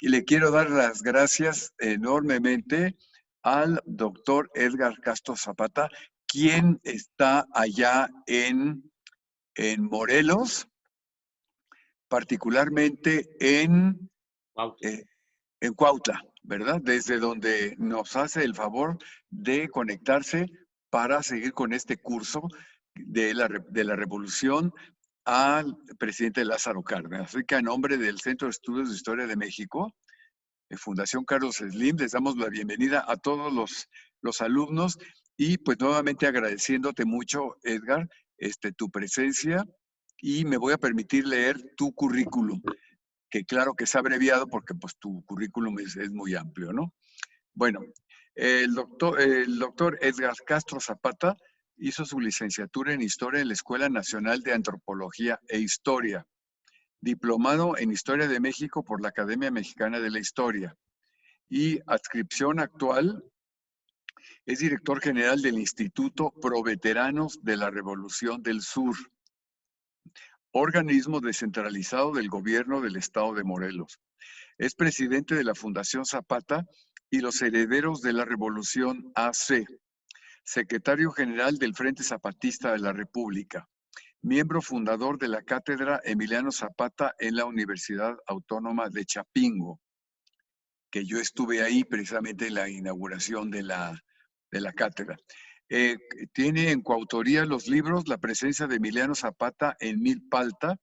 Y le quiero dar las gracias enormemente al doctor Edgar Castro Zapata, quien está allá en Morelos, particularmente Cuautla. eh, en Cuautla, ¿verdad? Desde donde nos hace el favor de conectarse para seguir con este curso de la revolución al presidente Lázaro Cárdenas. Así que a nombre del Centro de Estudios de Historia de México, Fundación Carlos Slim, les damos la bienvenida a todos los alumnos y pues nuevamente agradeciéndote mucho, Edgar, tu presencia, y me voy a permitir leer tu currículum, que claro que es abreviado porque pues tu currículum es muy amplio, ¿no? Bueno, el doctor Edgar Castro Zapata hizo su licenciatura en Historia en la Escuela Nacional de Antropología e Historia, diplomado en Historia de México por la Academia Mexicana de la Historia y adscripción actual es director general del Instituto Pro Veteranos de la Revolución del Sur, organismo descentralizado del gobierno del estado de Morelos. Es presidente de la Fundación Zapata y los Herederos de la Revolución AC, secretario general del Frente Zapatista de la República, miembro fundador de la Cátedra Emiliano Zapata en la Universidad Autónoma de Chapingo, que yo estuve ahí precisamente en la inauguración de la cátedra. Eh, Tiene en coautoría los libros La presencia de Emiliano Zapata en Milpalta,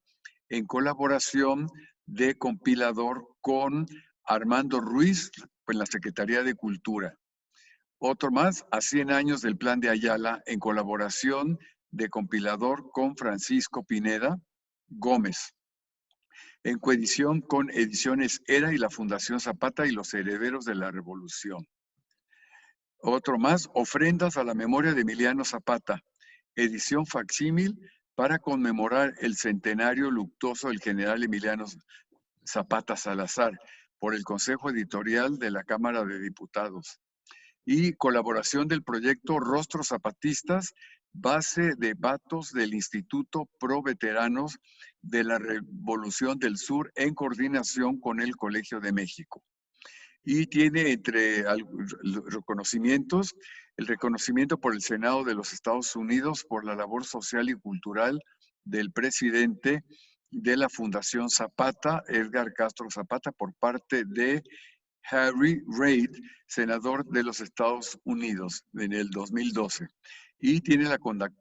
en colaboración de compilador con Armando Ruiz, en la Secretaría de Cultura. Otro más, A 100 años del Plan de Ayala, en colaboración de compilador con Francisco Pineda Gómez. En coedición con Ediciones Era y la Fundación Zapata y los Herederos de la Revolución. Otro más, Ofrendas a la memoria de Emiliano Zapata, edición facsímil para conmemorar el centenario luctuoso del general Emiliano Zapata Salazar por el Consejo Editorial de la Cámara de Diputados. Y colaboración del proyecto Rostros Zapatistas, base de datos del Instituto Pro Veteranos de la Revolución del Sur en coordinación con el Colegio de México. Y tiene entre reconocimientos el reconocimiento por el Senado de los Estados Unidos por la labor social y cultural del presidente de la Fundación Zapata, Edgar Castro Zapata, por parte de Harry Reid, senador de los Estados Unidos en el 2012. Y tiene la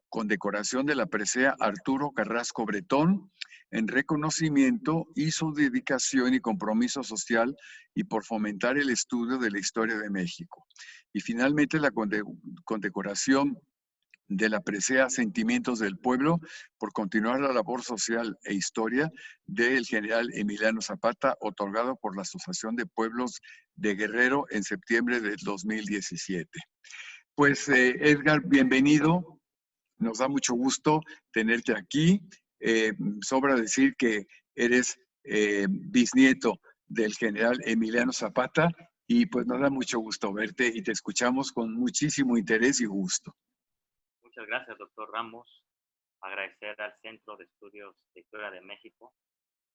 condecoración de la presea Arturo Carrasco Bretón en reconocimiento y su dedicación y compromiso social y por fomentar el estudio de la historia de México. Y finalmente la condecoración de la presea Sentimientos del Pueblo por continuar la labor social e historia del general Emiliano Zapata, otorgado por la Asociación de Pueblos de Guerrero en septiembre del 2017. Pues Edgar, bienvenido. Nos da mucho gusto tenerte aquí. Sobra decir que eres bisnieto del general Emiliano Zapata y pues nos da mucho gusto verte y te escuchamos con muchísimo interés y gusto. Muchas gracias, doctor Ramos. Agradecer al Centro de Estudios de Historia de México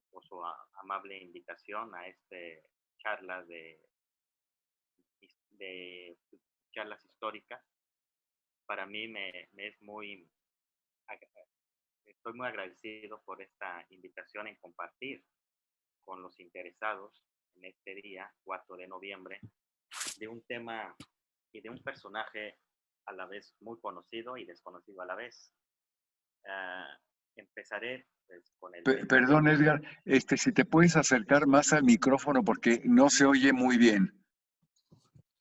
por su amable invitación a charlas de charlas históricas. Para mí estoy muy agradecido por esta invitación en compartir con los interesados en este día, 4 de noviembre, de un tema y de un personaje a la vez muy conocido y desconocido a la vez. Empezaré pues, con el tema. Perdón, Edgar, si te puedes acercar más al micrófono porque no se oye muy bien.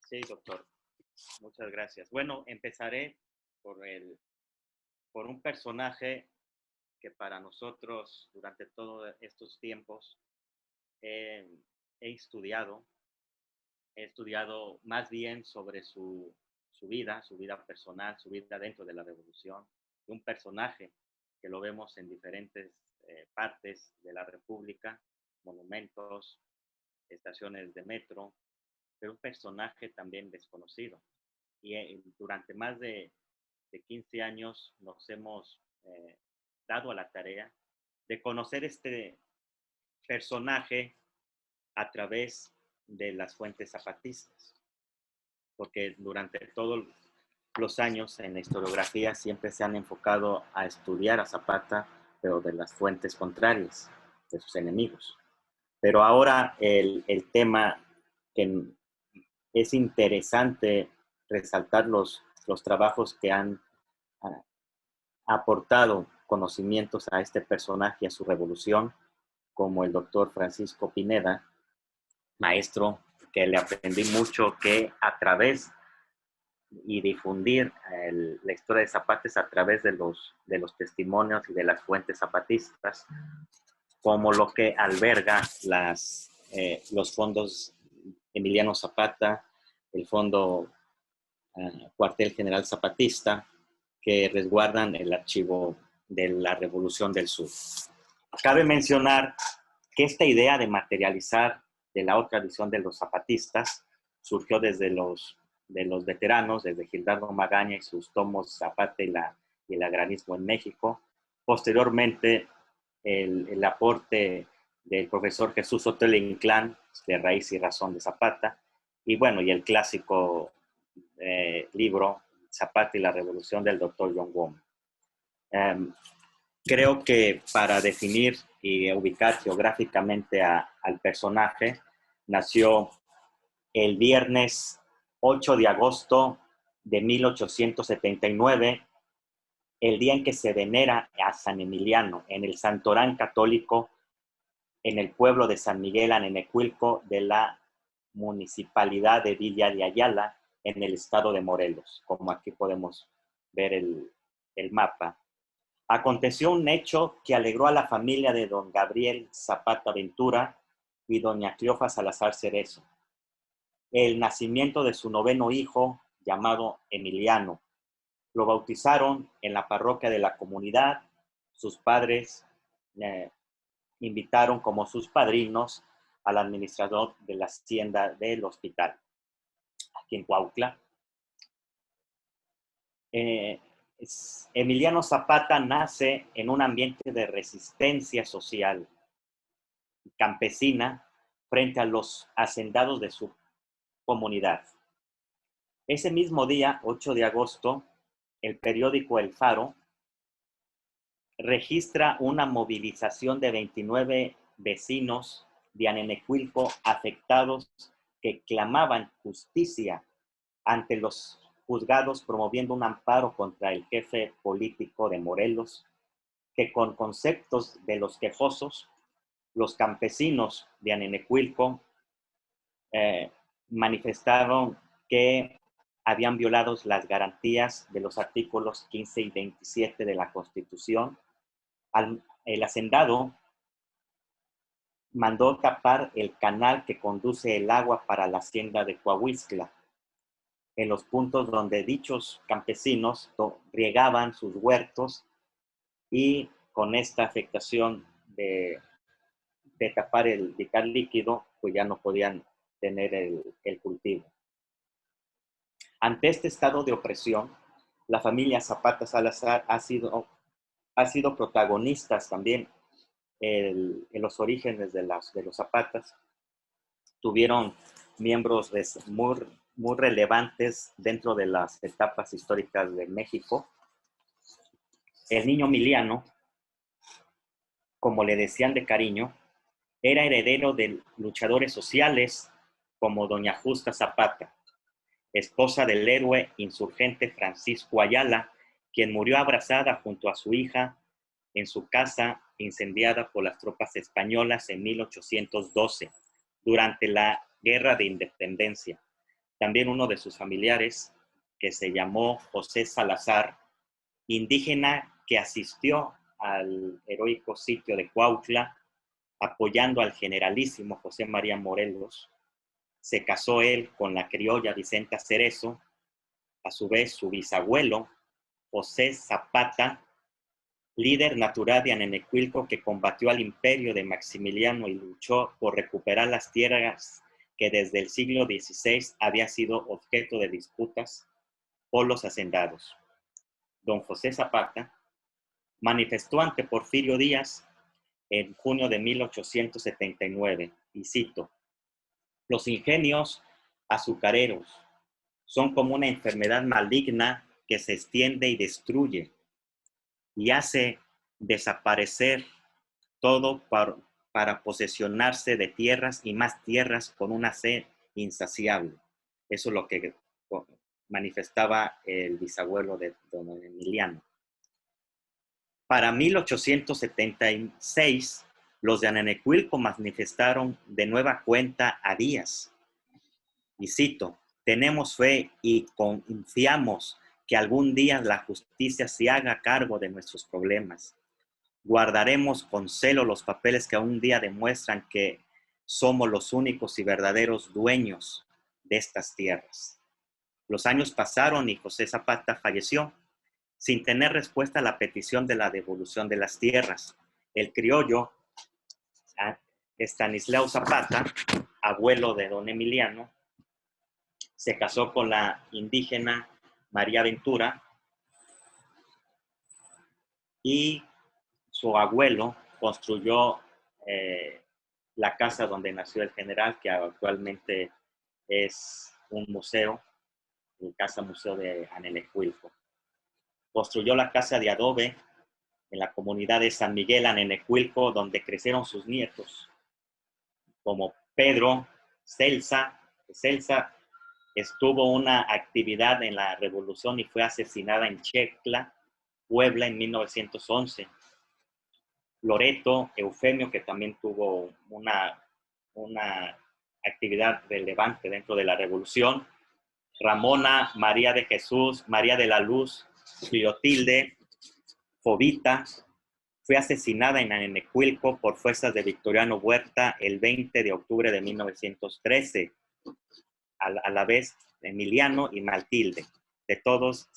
Sí, doctor. Muchas gracias. Bueno, empezaré por, por un personaje que para nosotros durante todos estos tiempos eh, he estudiado. He estudiado más bien sobre su vida personal, su vida dentro de la revolución, de un personaje que lo vemos en diferentes partes de la República, monumentos, estaciones de metro, pero un personaje también desconocido. Y durante más de 15 años nos hemos dado a la tarea de conocer este personaje a través de las fuentes zapatistas, porque durante todos los años en la historiografía siempre se han enfocado a estudiar a Zapata, pero de las fuentes contrarias, de sus enemigos. Pero ahora el tema que es interesante resaltar los trabajos que han aportado conocimientos a este personaje y a su revolución, como el doctor Francisco Pineda, maestro que le aprendí mucho, que a través y difundir la historia de Zapata es a través de los testimonios y de las fuentes zapatistas, como lo que alberga los fondos Emiliano Zapata, el Fondo Cuartel General Zapatista, que resguardan el archivo de la Revolución del Sur. Cabe mencionar que esta idea de materializar de la otra visión de los zapatistas surgió desde los veteranos, desde Gildardo Magaña y sus tomos Zapata y el agrarismo en México. Posteriormente, el aporte del profesor Jesús Sotelo Inclán, de Raíz y Razón de Zapata, y bueno, y el clásico libro Zapata y la Revolución del doctor John Woolman. Creo que para definir y ubicar geográficamente al personaje, nació el viernes 8 de agosto de 1879, el día en que se venera a San Emiliano en el Santorán católico en el pueblo de San Miguel Anenecuilco de la municipalidad de Villa de Ayala, en el estado de Morelos, como aquí podemos ver el mapa. Aconteció un hecho que alegró a la familia de don Gabriel Zapata Ventura y doña Cleofa Salazar Cerezo. El nacimiento de su noveno hijo, llamado Emiliano. Lo bautizaron en la parroquia de la comunidad. Sus padres invitaron como sus padrinos al administrador de la hacienda del hospital, aquí en Cuautla. Emiliano Zapata nace en un ambiente de resistencia social campesina frente a los hacendados de su comunidad. Ese mismo día, 8 de agosto, el periódico El Faro registra una movilización de 29 vecinos de Anenecuilco afectados que clamaban justicia ante los juzgados, promoviendo un amparo contra el jefe político de Morelos, que con conceptos de los quejosos, los campesinos de Anenecuilco manifestaron que habían violado las garantías de los artículos 15 y 27 de la Constitución. El hacendado mandó tapar el canal que conduce el agua para la hacienda de Coahuistla, en los puntos donde dichos campesinos riegaban sus huertos, y con esta afectación de tapar el vital líquido, pues ya no podían tener el cultivo. Ante este estado de opresión, la familia Zapata Salazar ha sido protagonistas también en los orígenes de los Zapatas. Tuvieron miembros muy relevantes dentro de las etapas históricas de México. El niño Emiliano, como le decían de cariño, era heredero de luchadores sociales como doña Justa Zapata, esposa del héroe insurgente Francisco Ayala, quien murió abrazada junto a su hija en su casa incendiada por las tropas españolas en 1812, durante la Guerra de Independencia. También uno de sus familiares, que se llamó José Salazar, indígena que asistió al heroico sitio de Cuautla, apoyando al generalísimo José María Morelos. Se casó él con la criolla Vicenta Cerezo. A su vez, su bisabuelo, José Zapata, líder natural de Anenecuilco, que combatió al imperio de Maximiliano y luchó por recuperar las tierras que desde el siglo XVI había sido objeto de disputas por los hacendados. Don José Zapata manifestó ante Porfirio Díaz en junio de 1879, y cito: Los ingenios azucareros son como una enfermedad maligna que se extiende y destruye y hace desaparecer todo para posesionarse de tierras y más tierras con una sed insaciable. Eso es lo que manifestaba el bisabuelo de don Emiliano. Para 1876, los de Anenecuilco manifestaron de nueva cuenta a Díaz. Y cito, tenemos fe y confiamos que algún día la justicia se haga cargo de nuestros problemas. Guardaremos con celo los papeles que un día demuestran que somos los únicos y verdaderos dueños de estas tierras. Los años pasaron y José Zapata falleció sin tener respuesta a la petición de la devolución de las tierras. El criollo Estanislao Zapata, abuelo de don Emiliano, se casó con la indígena María Ventura y su abuelo construyó la casa donde nació el general, que actualmente es un museo, la Casa Museo de Anenecuilco. Construyó la casa de adobe en la comunidad de San Miguel, Anenecuilco, donde crecieron sus nietos, como Pedro Celsa. Celsa estuvo una actividad en la revolución y fue asesinada en Checla, Puebla, en 1911. Loreto Eufemio, que también tuvo una actividad relevante dentro de la revolución. Ramona, María de Jesús, María de la Luz, Clotilde, Fobita, fue asesinada en Anenecuilco por fuerzas de Victoriano Huerta el 20 de octubre de 1913, a la vez Emiliano y Matilde, de todos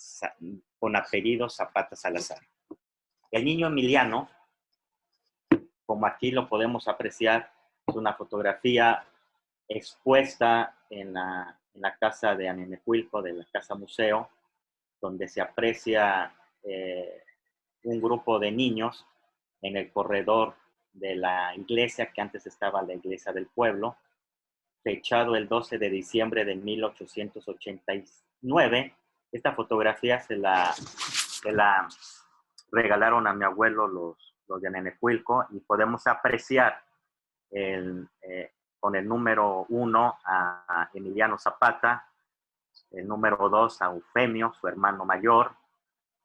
con apellido Zapata Salazar. El niño Emiliano, como aquí lo podemos apreciar, es una fotografía expuesta en la casa de Anenecuilco, de la Casa Museo, donde se aprecia un grupo de niños en el corredor de la iglesia, que antes estaba la iglesia del pueblo, fechado el 12 de diciembre de 1889. Esta fotografía se la regalaron a mi abuelo los de Anenecuilco y podemos apreciar con el número 1 a Emiliano Zapata, el número 2 a Eufemio, su hermano mayor,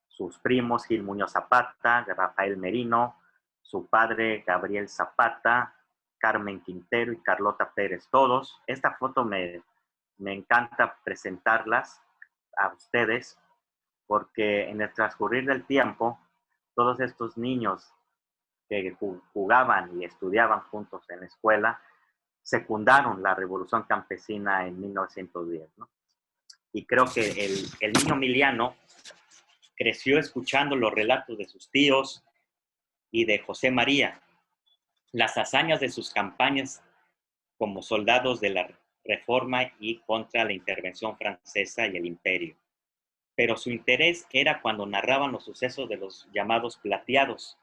sus primos Gil Muñoz Zapata, Rafael Merino, su padre Gabriel Zapata, Carmen Quintero y Carlota Pérez, todos. Esta foto me encanta presentarlas a ustedes porque en el transcurrir del tiempo, todos estos niños que jugaban y estudiaban juntos en la escuela, secundaron la Revolución Campesina en 1910, ¿no? Y creo que el niño Emiliano creció escuchando los relatos de sus tíos y de José María, las hazañas de sus campañas como soldados de la Reforma y contra la intervención francesa y el imperio. Pero su interés era cuando narraban los sucesos de los llamados plateados,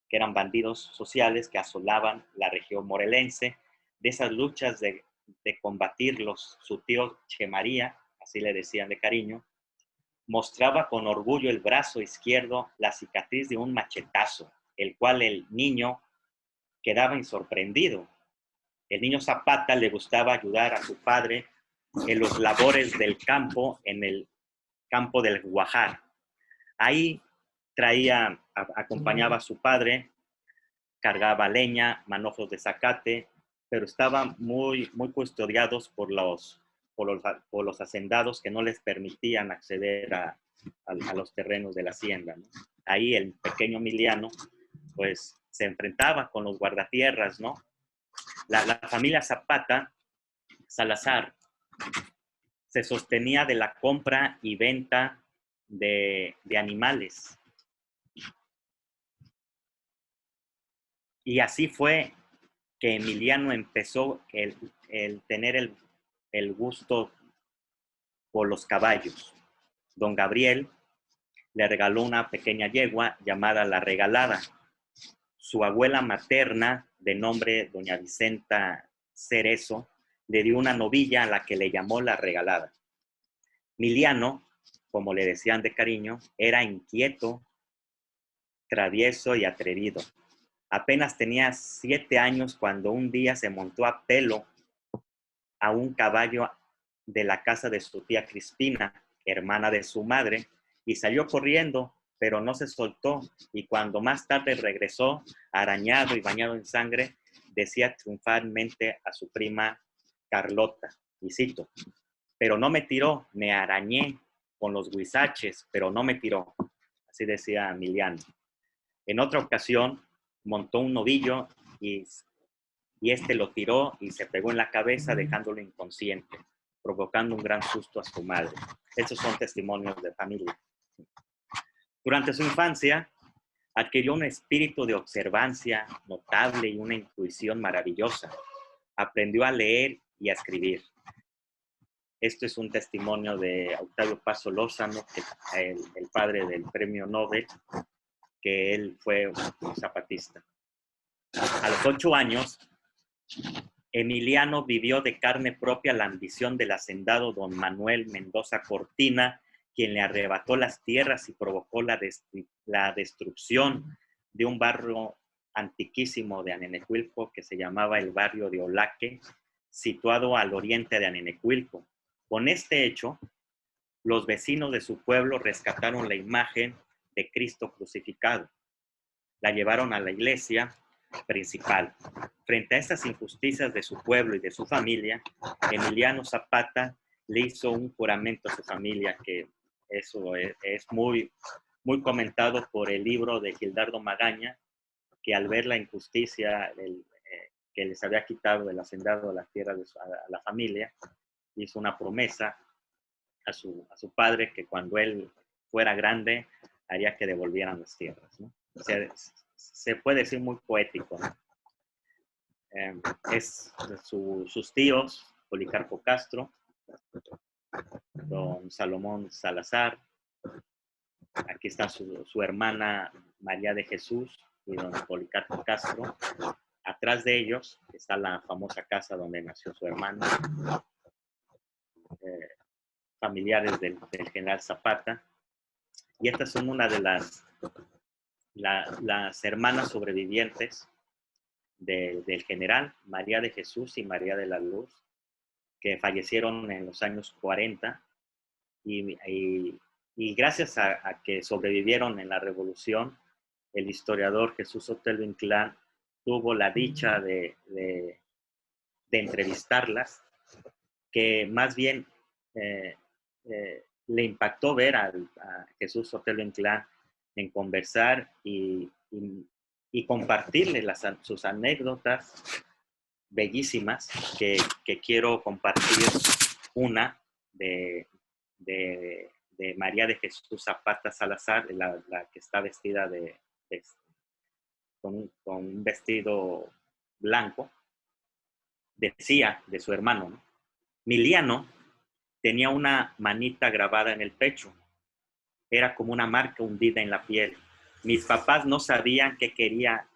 que eran bandidos sociales que asolaban la región morelense, de esas luchas de combatirlos. Su tío Che María, así le decían de cariño, mostraba con orgullo el brazo izquierdo, la cicatriz de un machetazo, el cual el niño quedaba sorprendido. El niño Zapata le gustaba ayudar a su padre en los labores del campo, en el campo del Guajar. Ahí acompañaba a su padre, cargaba leña, manojos de zacate, pero estaban muy custodiados por los hacendados que no les permitían acceder a los terrenos de la hacienda, ¿no? Ahí el pequeño Emiliano, pues, se enfrentaba con los guardatierras, ¿no? La familia Zapata Salazar se sostenía de la compra y venta de animales. Y así fue que Emiliano empezó el tener el gusto por los caballos. Don Gabriel le regaló una pequeña yegua llamada La Regalada. Su abuela materna, de nombre doña Vicenta Cerezo, le dio una novilla a la que le llamó la regalada. Miliano, como le decían de cariño, era inquieto, travieso y atrevido. Apenas tenía 7 años cuando un día se montó a pelo a un caballo de la casa de su tía Crispina, hermana de su madre, y salió corriendo, pero no se soltó, y cuando más tarde regresó, arañado y bañado en sangre, decía triunfalmente a su prima Carlota, y cito, pero no me tiró, me arañé con los huizaches, pero no me tiró. Así decía Emiliano. En otra ocasión, montó un novillo y este lo tiró y se pegó en la cabeza, dejándolo inconsciente, provocando un gran susto a su madre. Estos son testimonios de familia. Durante su infancia, adquirió un espíritu de observancia notable y una intuición maravillosa. Aprendió a leer y a escribir. Esto es un testimonio de Octavio Paz Solórzano, el padre del premio Nobel, que él fue un zapatista. A los 8 años, Emiliano vivió de carne propia la ambición del hacendado don Manuel Mendoza Cortina, quien le arrebató las tierras y provocó la destrucción de un barrio antiquísimo de Anenecuilco que se llamaba el barrio de Olaque, situado al oriente de Anenecuilco. Con este hecho, los vecinos de su pueblo rescataron la imagen de Cristo crucificado. La llevaron a la iglesia principal. Frente a estas injusticias de su pueblo y de su familia, Emiliano Zapata le hizo un juramento a su familia, que eso es muy, muy comentado por el libro de Gildardo Magaña, que al ver la injusticia que les había quitado el hacendado a la tierra a la familia, hizo una promesa a su padre que cuando él fuera grande haría que devolvieran las tierras, ¿no? O sea, se puede decir muy poético, ¿no? Sus tíos, Policarpo Castro, don Salomón Salazar, aquí está su hermana María de Jesús y don Policarpo Castro. Atrás de ellos está la famosa casa donde nació su hermano, familiares del general Zapata. Y estas son una de las hermanas sobrevivientes del general, María de Jesús y María de la Luz, que fallecieron en los años 40 y gracias a que sobrevivieron en la revolución, el historiador Jesús Sotelo Inclán tuvo la dicha de entrevistarlas, que más bien le impactó ver a Jesús Sotelo Inclán en conversar y compartirle sus anécdotas bellísimas, que quiero compartir una de María de Jesús Zapata Salazar, la que está vestida con un vestido blanco. Decía de su hermano, ¿no? Miliano tenía una manita grabada en el pecho. Era como una marca hundida en la piel. Mis papás no sabían qué quería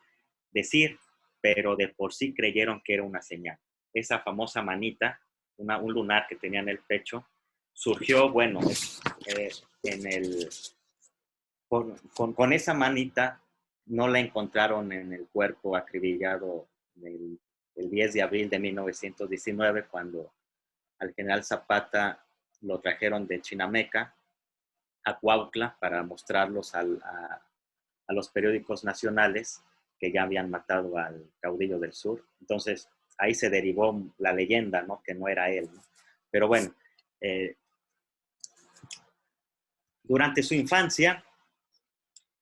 decir, pero de por sí creyeron que era una señal. Esa famosa manita, un lunar que tenía en el pecho, surgió, bueno, con esa manita no la encontraron en el cuerpo acribillado el 10 de abril de 1919, cuando al general Zapata lo trajeron de Chinameca a Cuautla para mostrarlos a los periódicos nacionales que ya habían matado al caudillo del sur. Entonces, ahí se derivó la leyenda, ¿no? Que no era él, ¿no? Pero bueno, durante su infancia,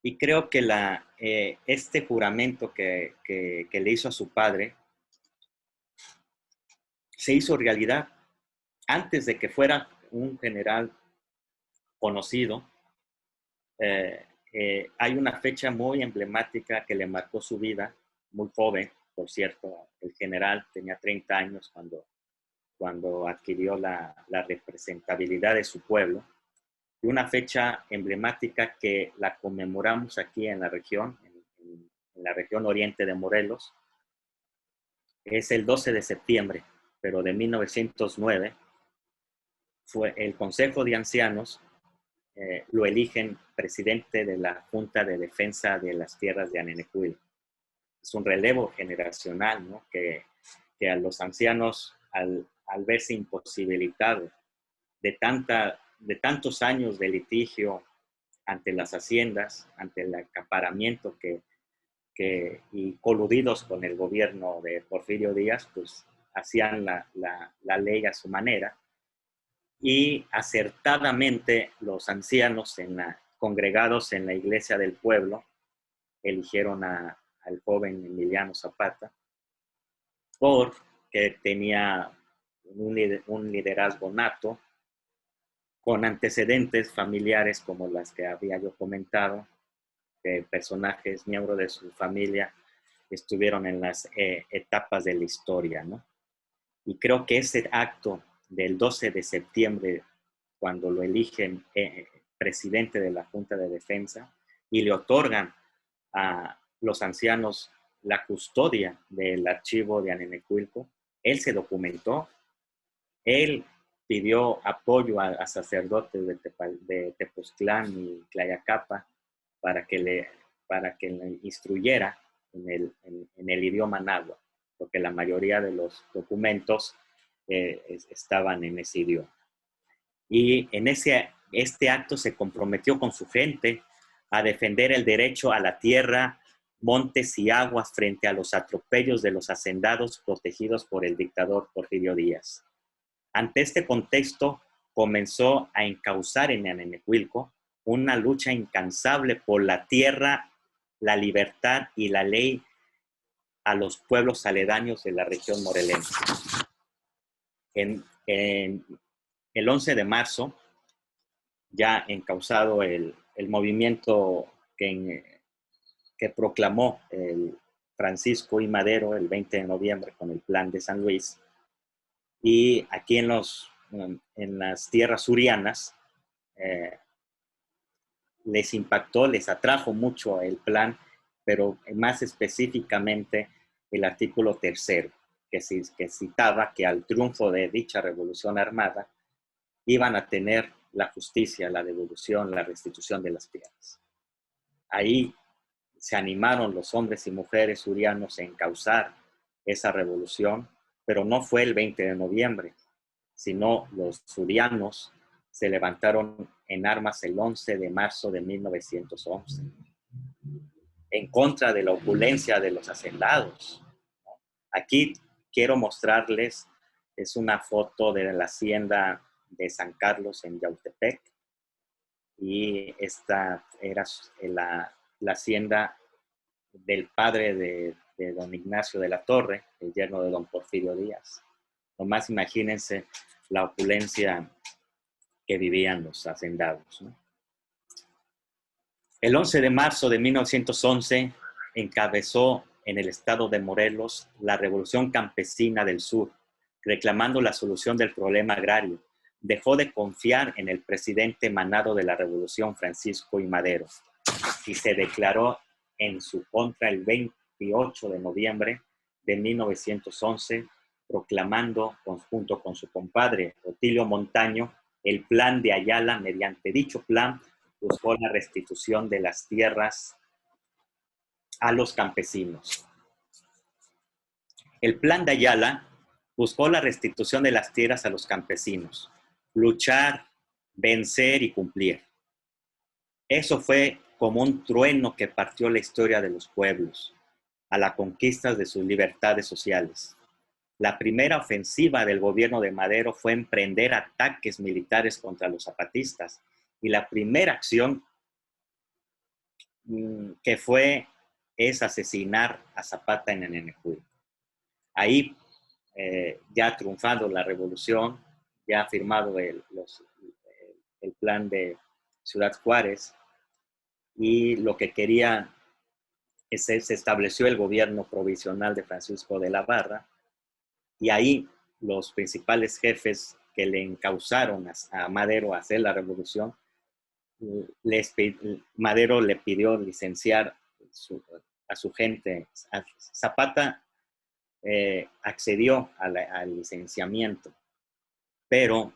y creo que este juramento que le hizo a su padre se hizo realidad antes de que fuera un general conocido. Hay una fecha muy emblemática que le marcó su vida, muy joven, por cierto. El general tenía 30 años cuando adquirió la representabilidad de su pueblo. Y una fecha emblemática que la conmemoramos aquí en la región, en la región oriente de Morelos, es el 12 de septiembre. pero de 1909, fue el Consejo de Ancianos, lo eligen presidente de la Junta de Defensa de las Tierras de Anenecuil. Es un relevo generacional, ¿no? que a los ancianos, al verse imposibilitados de tantos años de litigio ante las haciendas, ante el acaparamiento y coludidos con el gobierno de Porfirio Díaz, pues hacían la ley a su manera, y acertadamente los ancianos congregados en la iglesia del pueblo eligieron al joven Emiliano Zapata porque tenía un liderazgo nato, con antecedentes familiares como las que había yo comentado, que personajes, miembros de su familia, estuvieron en las etapas de la historia, ¿no? Y creo que ese acto del 12 de septiembre, cuando lo eligen presidente de la Junta de Defensa y le otorgan a los ancianos la custodia del archivo de Anenecuilco, él se documentó, él pidió apoyo a sacerdotes de Tepoztlán y Tlayacapa para que le instruyera en el idioma náhuatl, porque la mayoría de los documentos estaban en ese idioma. Y en este acto se comprometió con su gente a defender el derecho a la tierra, montes y aguas frente a los atropellos de los hacendados protegidos por el dictador Porfirio Díaz. Ante este contexto, comenzó a encauzar en Anenecuilco una lucha incansable por la tierra, la libertad y la ley a los pueblos aledaños de la región morelense. En el 11 de marzo, ya encauzado el movimiento que proclamó el Francisco I. Madero el 20 de noviembre con el Plan de San Luis, y aquí en las tierras surianas les impactó, les atrajo mucho el plan, pero más específicamente el artículo 3, que citaba que al triunfo de dicha revolución armada iban a tener la justicia, la devolución, la restitución de las tierras. Ahí se animaron los hombres y mujeres surianos a encauzar esa revolución, pero no fue el 20 de noviembre, sino los surianos se levantaron en armas el 11 de marzo de 1911, en contra de la opulencia de los hacendados. Aquí quiero mostrarles, es una foto de la hacienda de San Carlos en Yautepec, y esta era la hacienda del padre de don Ignacio de la Torre, el yerno de don Porfirio Díaz. Nomás imagínense la opulencia que vivían los hacendados, ¿no? El 11 de marzo de 1911 encabezó en el estado de Morelos la Revolución Campesina del Sur, reclamando la solución del problema agrario. Dejó de confiar en el presidente emanado de la Revolución, Francisco I. Madero, y se declaró en su contra el 28 de noviembre de 1911, proclamando, junto con su compadre Otilio Montaño, el Plan de Ayala. Mediante dicho plan, buscó la restitución de las tierras a los campesinos. El Plan de Ayala buscó la restitución de las tierras a los campesinos, luchar, vencer y cumplir. Eso fue como un trueno que partió la historia de los pueblos a la conquista de sus libertades sociales. La primera ofensiva del gobierno de Madero fue emprender ataques militares contra los zapatistas, y la primera acción es asesinar a Zapata en Anenecuilco. Ahí, ya triunfando la revolución, ya firmado el plan de Ciudad Juárez, y lo que quería se estableció el gobierno provisional de Francisco de la Barra, y ahí los principales jefes que le encauzaron a Madero a hacer la revolución, Madero le pidió licenciar a su gente. Zapata accedió al licenciamiento, pero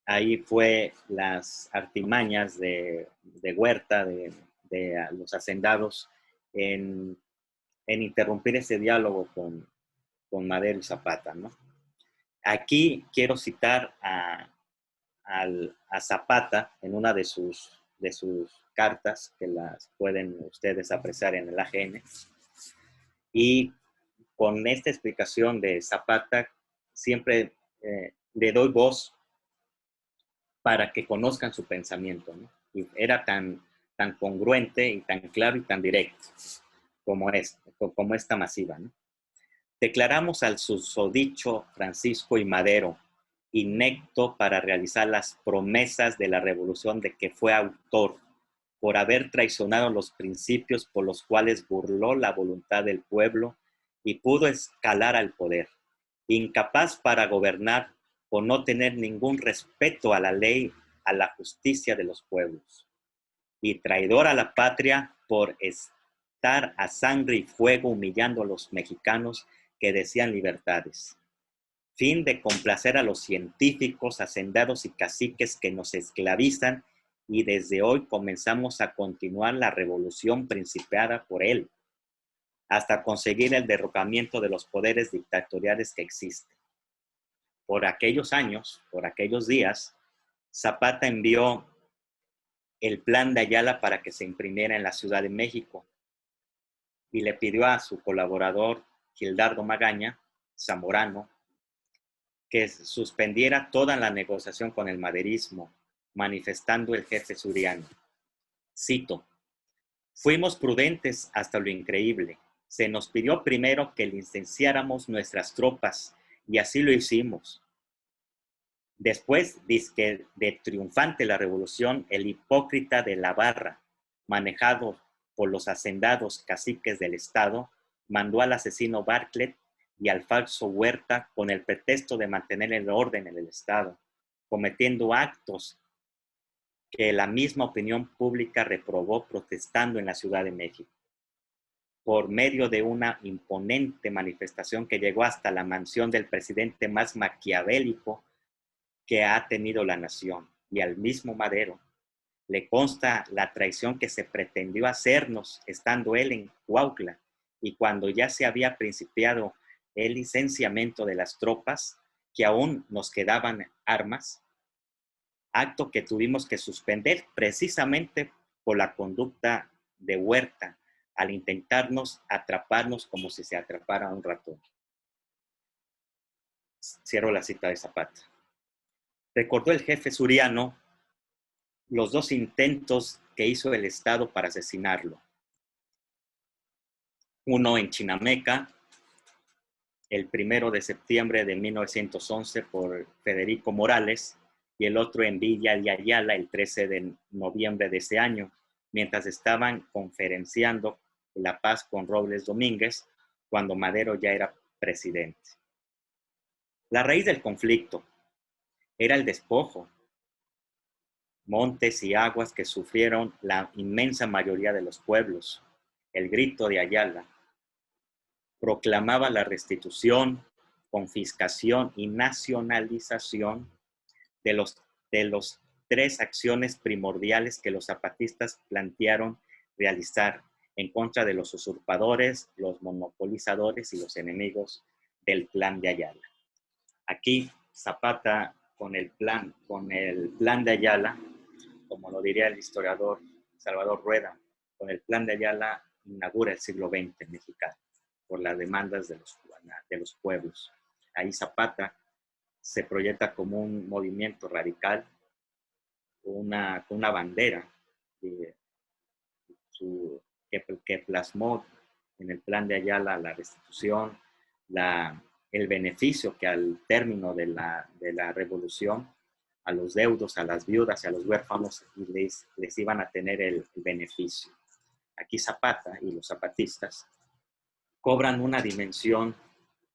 ahí fue las artimañas de Huerta, de los hacendados, en interrumpir ese diálogo con Madero y Zapata, ¿no? Aquí quiero citar a Zapata en una de sus cartas, que las pueden ustedes apreciar en el AGN, y con esta explicación de Zapata siempre le doy voz para que conozcan su pensamiento, ¿no? Y era tan congruente y tan claro y tan directo como esta masiva, ¿no? Declaramos al susodicho Francisco I. Madero inepto para realizar las promesas de la revolución de que fue autor, por haber traicionado los principios por los cuales burló la voluntad del pueblo y pudo escalar al poder, incapaz para gobernar por no tener ningún respeto a la ley, a la justicia de los pueblos, y traidor a la patria por estar a sangre y fuego humillando a los mexicanos que decían libertades. Fin de complacer a los científicos, hacendados y caciques que nos esclavizan, y desde hoy comenzamos a continuar la revolución principiada por él, hasta conseguir el derrocamiento de los poderes dictatoriales que existen. Por aquellos años, por aquellos días, Zapata envió el plan de Ayala para que se imprimiera en la Ciudad de México y le pidió a su colaborador Gildardo Magaña, zamorano, que suspendiera toda la negociación con el maderismo, manifestando el jefe Suriano. Cito: fuimos prudentes hasta lo increíble. Se nos pidió primero que licenciáramos nuestras tropas y así lo hicimos. Después, dizque de triunfante la revolución, el hipócrita de la Barra, manejado por los hacendados caciques del Estado, mandó al asesino Bartlett y al falso Huerta con el pretexto de mantener el orden en el Estado, cometiendo actos que la misma opinión pública reprobó protestando en la Ciudad de México, por medio de una imponente manifestación que llegó hasta la mansión del presidente más maquiavélico que ha tenido la nación, y al mismo Madero le consta la traición que se pretendió hacernos estando él en Cuautla, y cuando ya se había principiado el licenciamiento de las tropas, que aún nos quedaban armas, acto que tuvimos que suspender precisamente por la conducta de Huerta al intentarnos atraparnos como si se atrapara un ratón. Cierro la cita de Zapata. Recordó el jefe Suriano los dos intentos que hizo el Estado para asesinarlo. Uno en Chinameca, el 1 de septiembre de 1911 por Federico Morales, y el otro en Villa de Ayala el 13 de noviembre de ese año, mientras estaban conferenciando la paz con Robles Domínguez, cuando Madero ya era presidente. La raíz del conflicto era el despojo, montes y aguas que sufrieron la inmensa mayoría de los pueblos. El grito de Ayala proclamaba la restitución, confiscación y nacionalización de los tres acciones primordiales que los zapatistas plantearon realizar en contra de los usurpadores, los monopolizadores y los enemigos del plan de Ayala. Aquí Zapata, con el plan de Ayala, como lo diría el historiador Salvador Rueda, con el plan de Ayala inaugura el siglo XX mexicano por las demandas de los pueblos. Ahí Zapata se proyecta como un movimiento radical, una bandera que plasmó en el plan de Ayala la restitución, el beneficio que al término de la revolución a los deudos, a las viudas y a los huérfanos les iban a tener el beneficio. Aquí Zapata y los zapatistas cobran una dimensión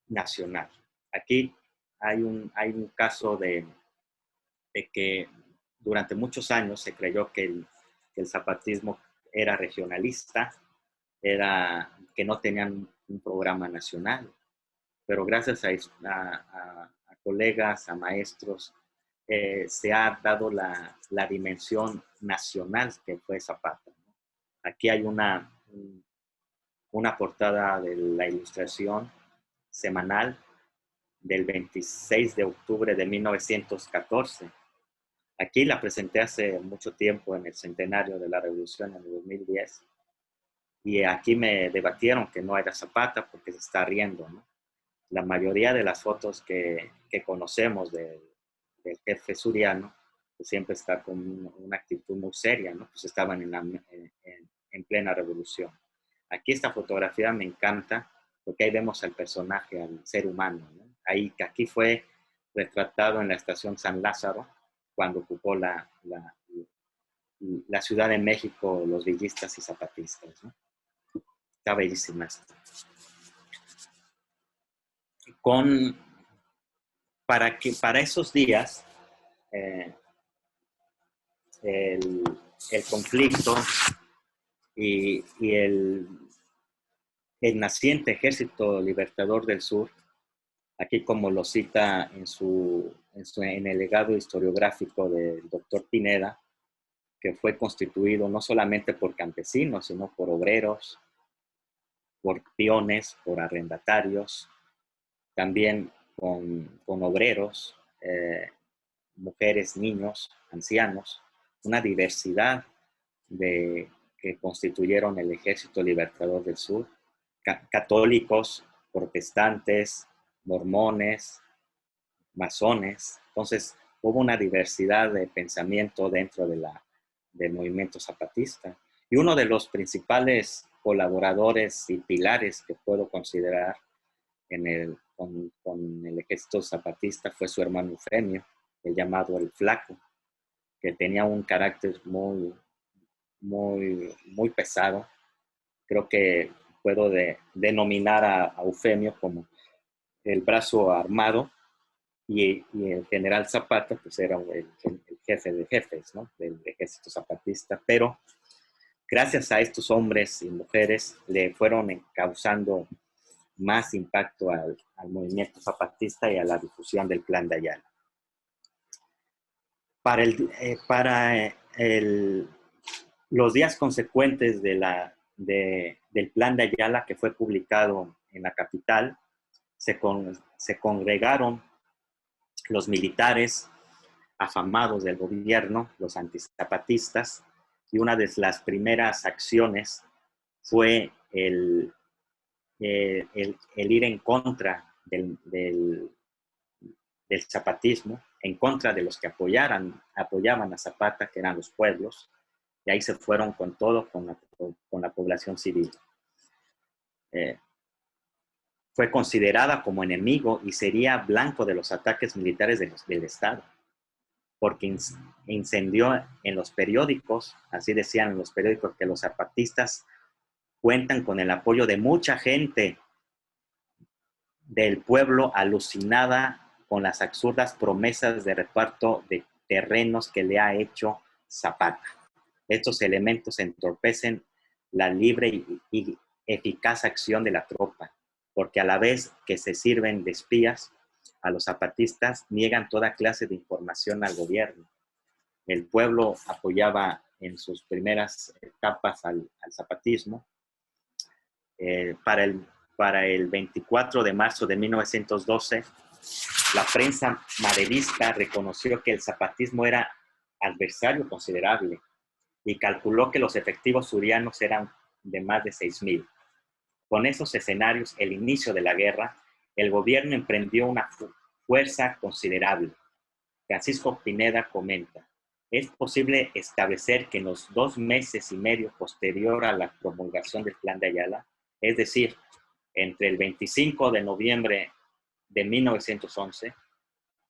nacional. Aquí hay un caso de que durante muchos años se creyó que el zapatismo era regionalista, que no tenían un programa nacional. pero gracias a colegas, a maestros, se ha dado la dimensión nacional que fue Zapata. Aquí hay una portada de la Ilustración semanal del 26 de octubre de 1914. Aquí la presenté hace mucho tiempo en el centenario de la Revolución en el 2010. Y aquí me debatieron que no era Zapata porque se está riendo, ¿no? La mayoría de las fotos que conocemos del jefe suriano, pues siempre está con una actitud muy seria, ¿no? Pues estaban en plena revolución. Aquí esta fotografía me encanta porque ahí vemos al personaje, al ser humano, ¿no? Aquí fue retratado en la estación San Lázaro cuando ocupó la Ciudad de México los villistas y zapatistas, ¿no? Está bellísima esto. Para esos días, el conflicto y el naciente Ejército Libertador del Sur, aquí como lo cita en el legado historiográfico del doctor Pineda, que fue constituido no solamente por campesinos, sino por obreros, por peones, por arrendatarios, también con obreros, mujeres, niños, ancianos, una diversidad que constituyeron el Ejército Libertador del Sur, católicos, protestantes, mormones, masones. Entonces, hubo una diversidad de pensamiento dentro del movimiento zapatista. Y uno de los principales colaboradores y pilares que puedo considerar con el ejército zapatista fue su hermano Eufemio, el llamado el Flaco, que tenía un carácter muy, muy, muy pesado. Creo que puedo denominar a Eufemio como el brazo armado y el general Zapata pues era el jefe de jefes, ¿no? Del ejército zapatista, pero gracias a estos hombres y mujeres le fueron causando más impacto al movimiento zapatista y a la difusión del Plan de Ayala. Los días consecuentes del Plan de Ayala, que fue publicado en la capital, se congregaron los militares afamados del gobierno, los antizapatistas, y una de las primeras acciones fue el ir en contra del zapatismo, en contra de los que apoyaban a Zapata, que eran los pueblos, y ahí se fueron con todo, con la población civil. Fue considerada como enemigo y sería blanco de los ataques militares del Estado, porque incendió en los periódicos, así decían en los periódicos, que los zapatistas cuentan con el apoyo de mucha gente del pueblo alucinada con las absurdas promesas de reparto de terrenos que le ha hecho Zapata. Estos elementos entorpecen la libre y eficaz acción de la tropa, porque a la vez que se sirven de espías, a los zapatistas niegan toda clase de información al gobierno. El pueblo apoyaba en sus primeras etapas al zapatismo. Para el 24 de marzo de 1912, la prensa maderista reconoció que el zapatismo era adversario considerable y calculó que los efectivos surianos eran de más de 6,000. Con esos escenarios, el inicio de la guerra, el gobierno emprendió una fuerza considerable. Francisco Pineda comenta: es posible establecer que en los 2 meses y medio posterior a la promulgación del Plan de Ayala, es decir, entre el 25 de noviembre de 1911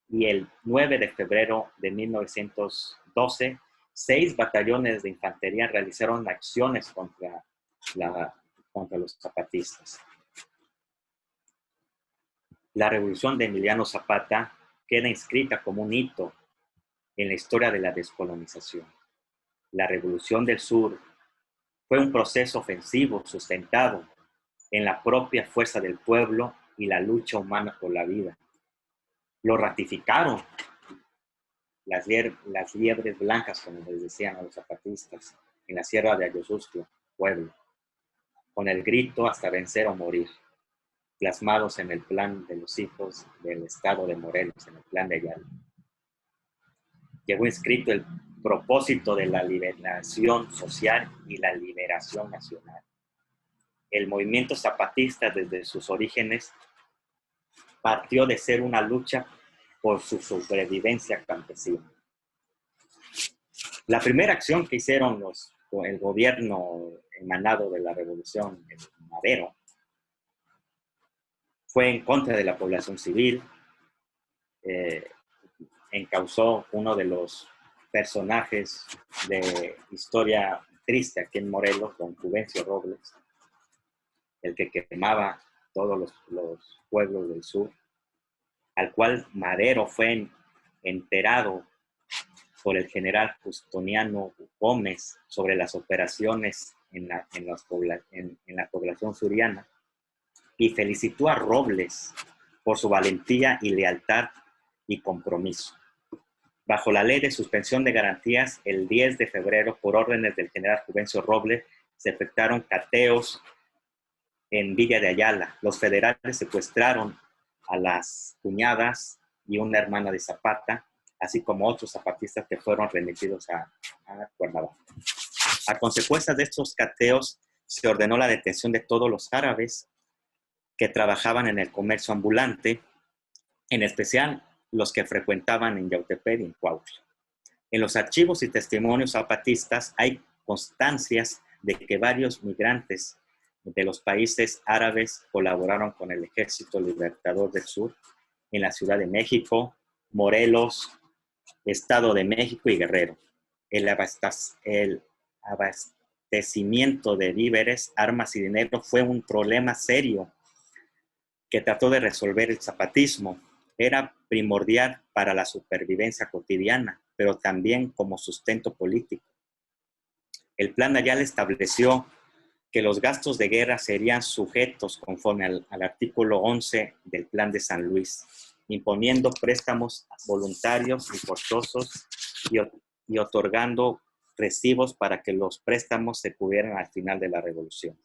y el 9 de febrero de 1912, 6 batallones de infantería realizaron acciones contra los zapatistas. La revolución de Emiliano Zapata queda inscrita como un hito en la historia de la descolonización. La Revolución del Sur fue un proceso ofensivo sustentado en la propia fuerza del pueblo y la lucha humana por la vida. Lo ratificaron las liebres blancas, como les decían a los zapatistas, en la sierra de Ayosustla, Puebla, con el grito hasta vencer o morir, plasmados en el plan de los hijos del estado de Morelos, en el plan de Ayala. Llevó inscrito el propósito de la liberación social y la liberación nacional. El movimiento zapatista desde sus orígenes partió de ser una lucha por su sobrevivencia campesina. La primera acción que hicieron el gobierno emanado de la revolución de Madero fue en contra de la población civil. Encausó uno de los personajes de historia triste aquí en Morelos, don Juvencio Robles, el que quemaba todos los pueblos del sur, al cual Madero fue enterado por el general Justiniano Gómez sobre las operaciones en la población suriana, y felicitó a Robles por su valentía y lealtad y compromiso. Bajo la ley de suspensión de garantías, el 10 de febrero, por órdenes del general Juvencio Robles, se efectuaron cateos en Villa de Ayala. Los federales secuestraron a las cuñadas y una hermana de Zapata, así como otros zapatistas que fueron remitidos a Cuernavaca. A consecuencia de estos cateos, se ordenó la detención de todos los árabes que trabajaban en el comercio ambulante, en especial los que frecuentaban en Yautepec y en Cuautla. En los archivos y testimonios zapatistas hay constancias de que varios migrantes de los países árabes colaboraron con el Ejército Libertador del Sur en la Ciudad de México, Morelos, Estado de México y Guerrero. El abastecimiento de víveres, armas y dinero fue un problema serio que trató de resolver el zapatismo. Era primordial para la supervivencia cotidiana, pero también como sustento político. El Plan Ayala estableció que los gastos de guerra serían sujetos conforme al artículo 11 del Plan de San Luis, imponiendo préstamos voluntarios y forzosos y otorgando recibos para que los préstamos se cubrieran al final de la revolución.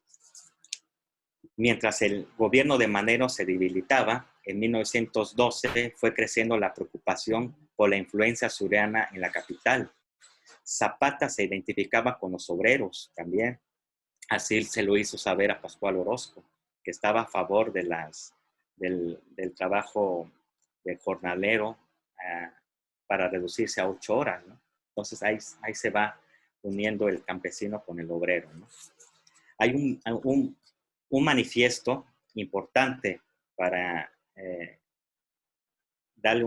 Mientras el gobierno de Madero se debilitaba, en 1912 fue creciendo la preocupación por la influencia suriana en la capital. Zapata se identificaba con los obreros también. Así se lo hizo saber a Pascual Orozco, que estaba a favor de del trabajo del jornalero para reducirse a 8 horas, ¿no? Entonces ahí se va uniendo el campesino con el obrero, ¿no? Hay un manifiesto importante para darle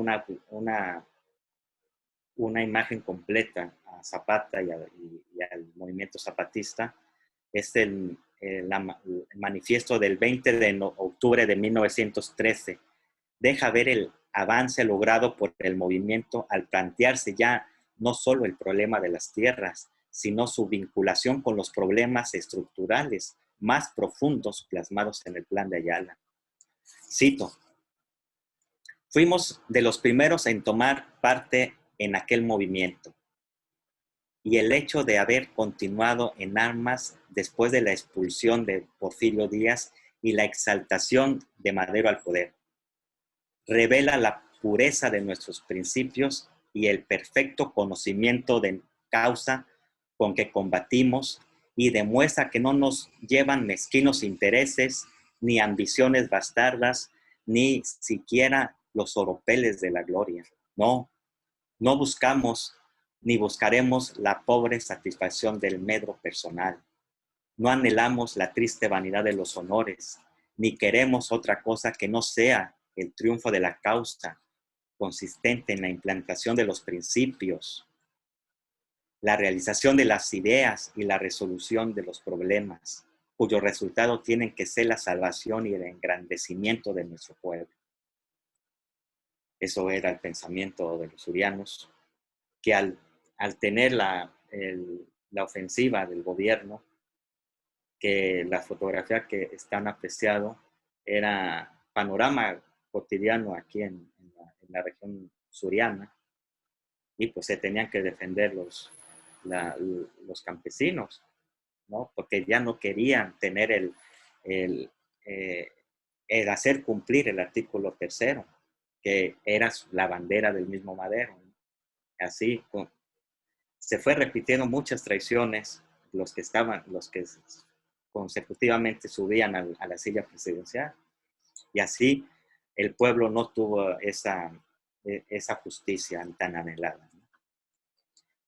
una imagen completa a Zapata y al movimiento zapatista. Es el manifiesto del 20 de octubre de 1913. Deja ver el avance logrado por el movimiento al plantearse ya no solo el problema de las tierras, sino su vinculación con los problemas estructurales más profundos plasmados en el Plan de Ayala. Cito: fuimos de los primeros en tomar parte en aquel movimiento, y el hecho de haber continuado en armas después de la expulsión de Porfirio Díaz y la exaltación de Madero al poder revela la pureza de nuestros principios y el perfecto conocimiento de causa con que combatimos, y demuestra que no nos llevan mezquinos intereses, ni ambiciones bastardas, ni siquiera los oropeles de la gloria. No buscamos ni buscaremos la pobre satisfacción del medro personal. No anhelamos la triste vanidad de los honores, ni queremos otra cosa que no sea el triunfo de la causa, consistente en la implantación de los principios, la realización de las ideas y la resolución de los problemas, cuyo resultado tienen que ser la salvación y el engrandecimiento de nuestro pueblo. Eso era el pensamiento de los surianos, que al tener la ofensiva del gobierno, que la fotografía que están apreciando era panorama cotidiano aquí en la región suriana, y pues se tenían que defender los campesinos, ¿no? Porque ya no querían tener el, el hacer cumplir el artículo 3º, que era la bandera del mismo Madero, ¿no? Así se fue repitiendo muchas traiciones, los que consecutivamente subían a la silla presidencial, y así el pueblo no tuvo esa justicia tan anhelada.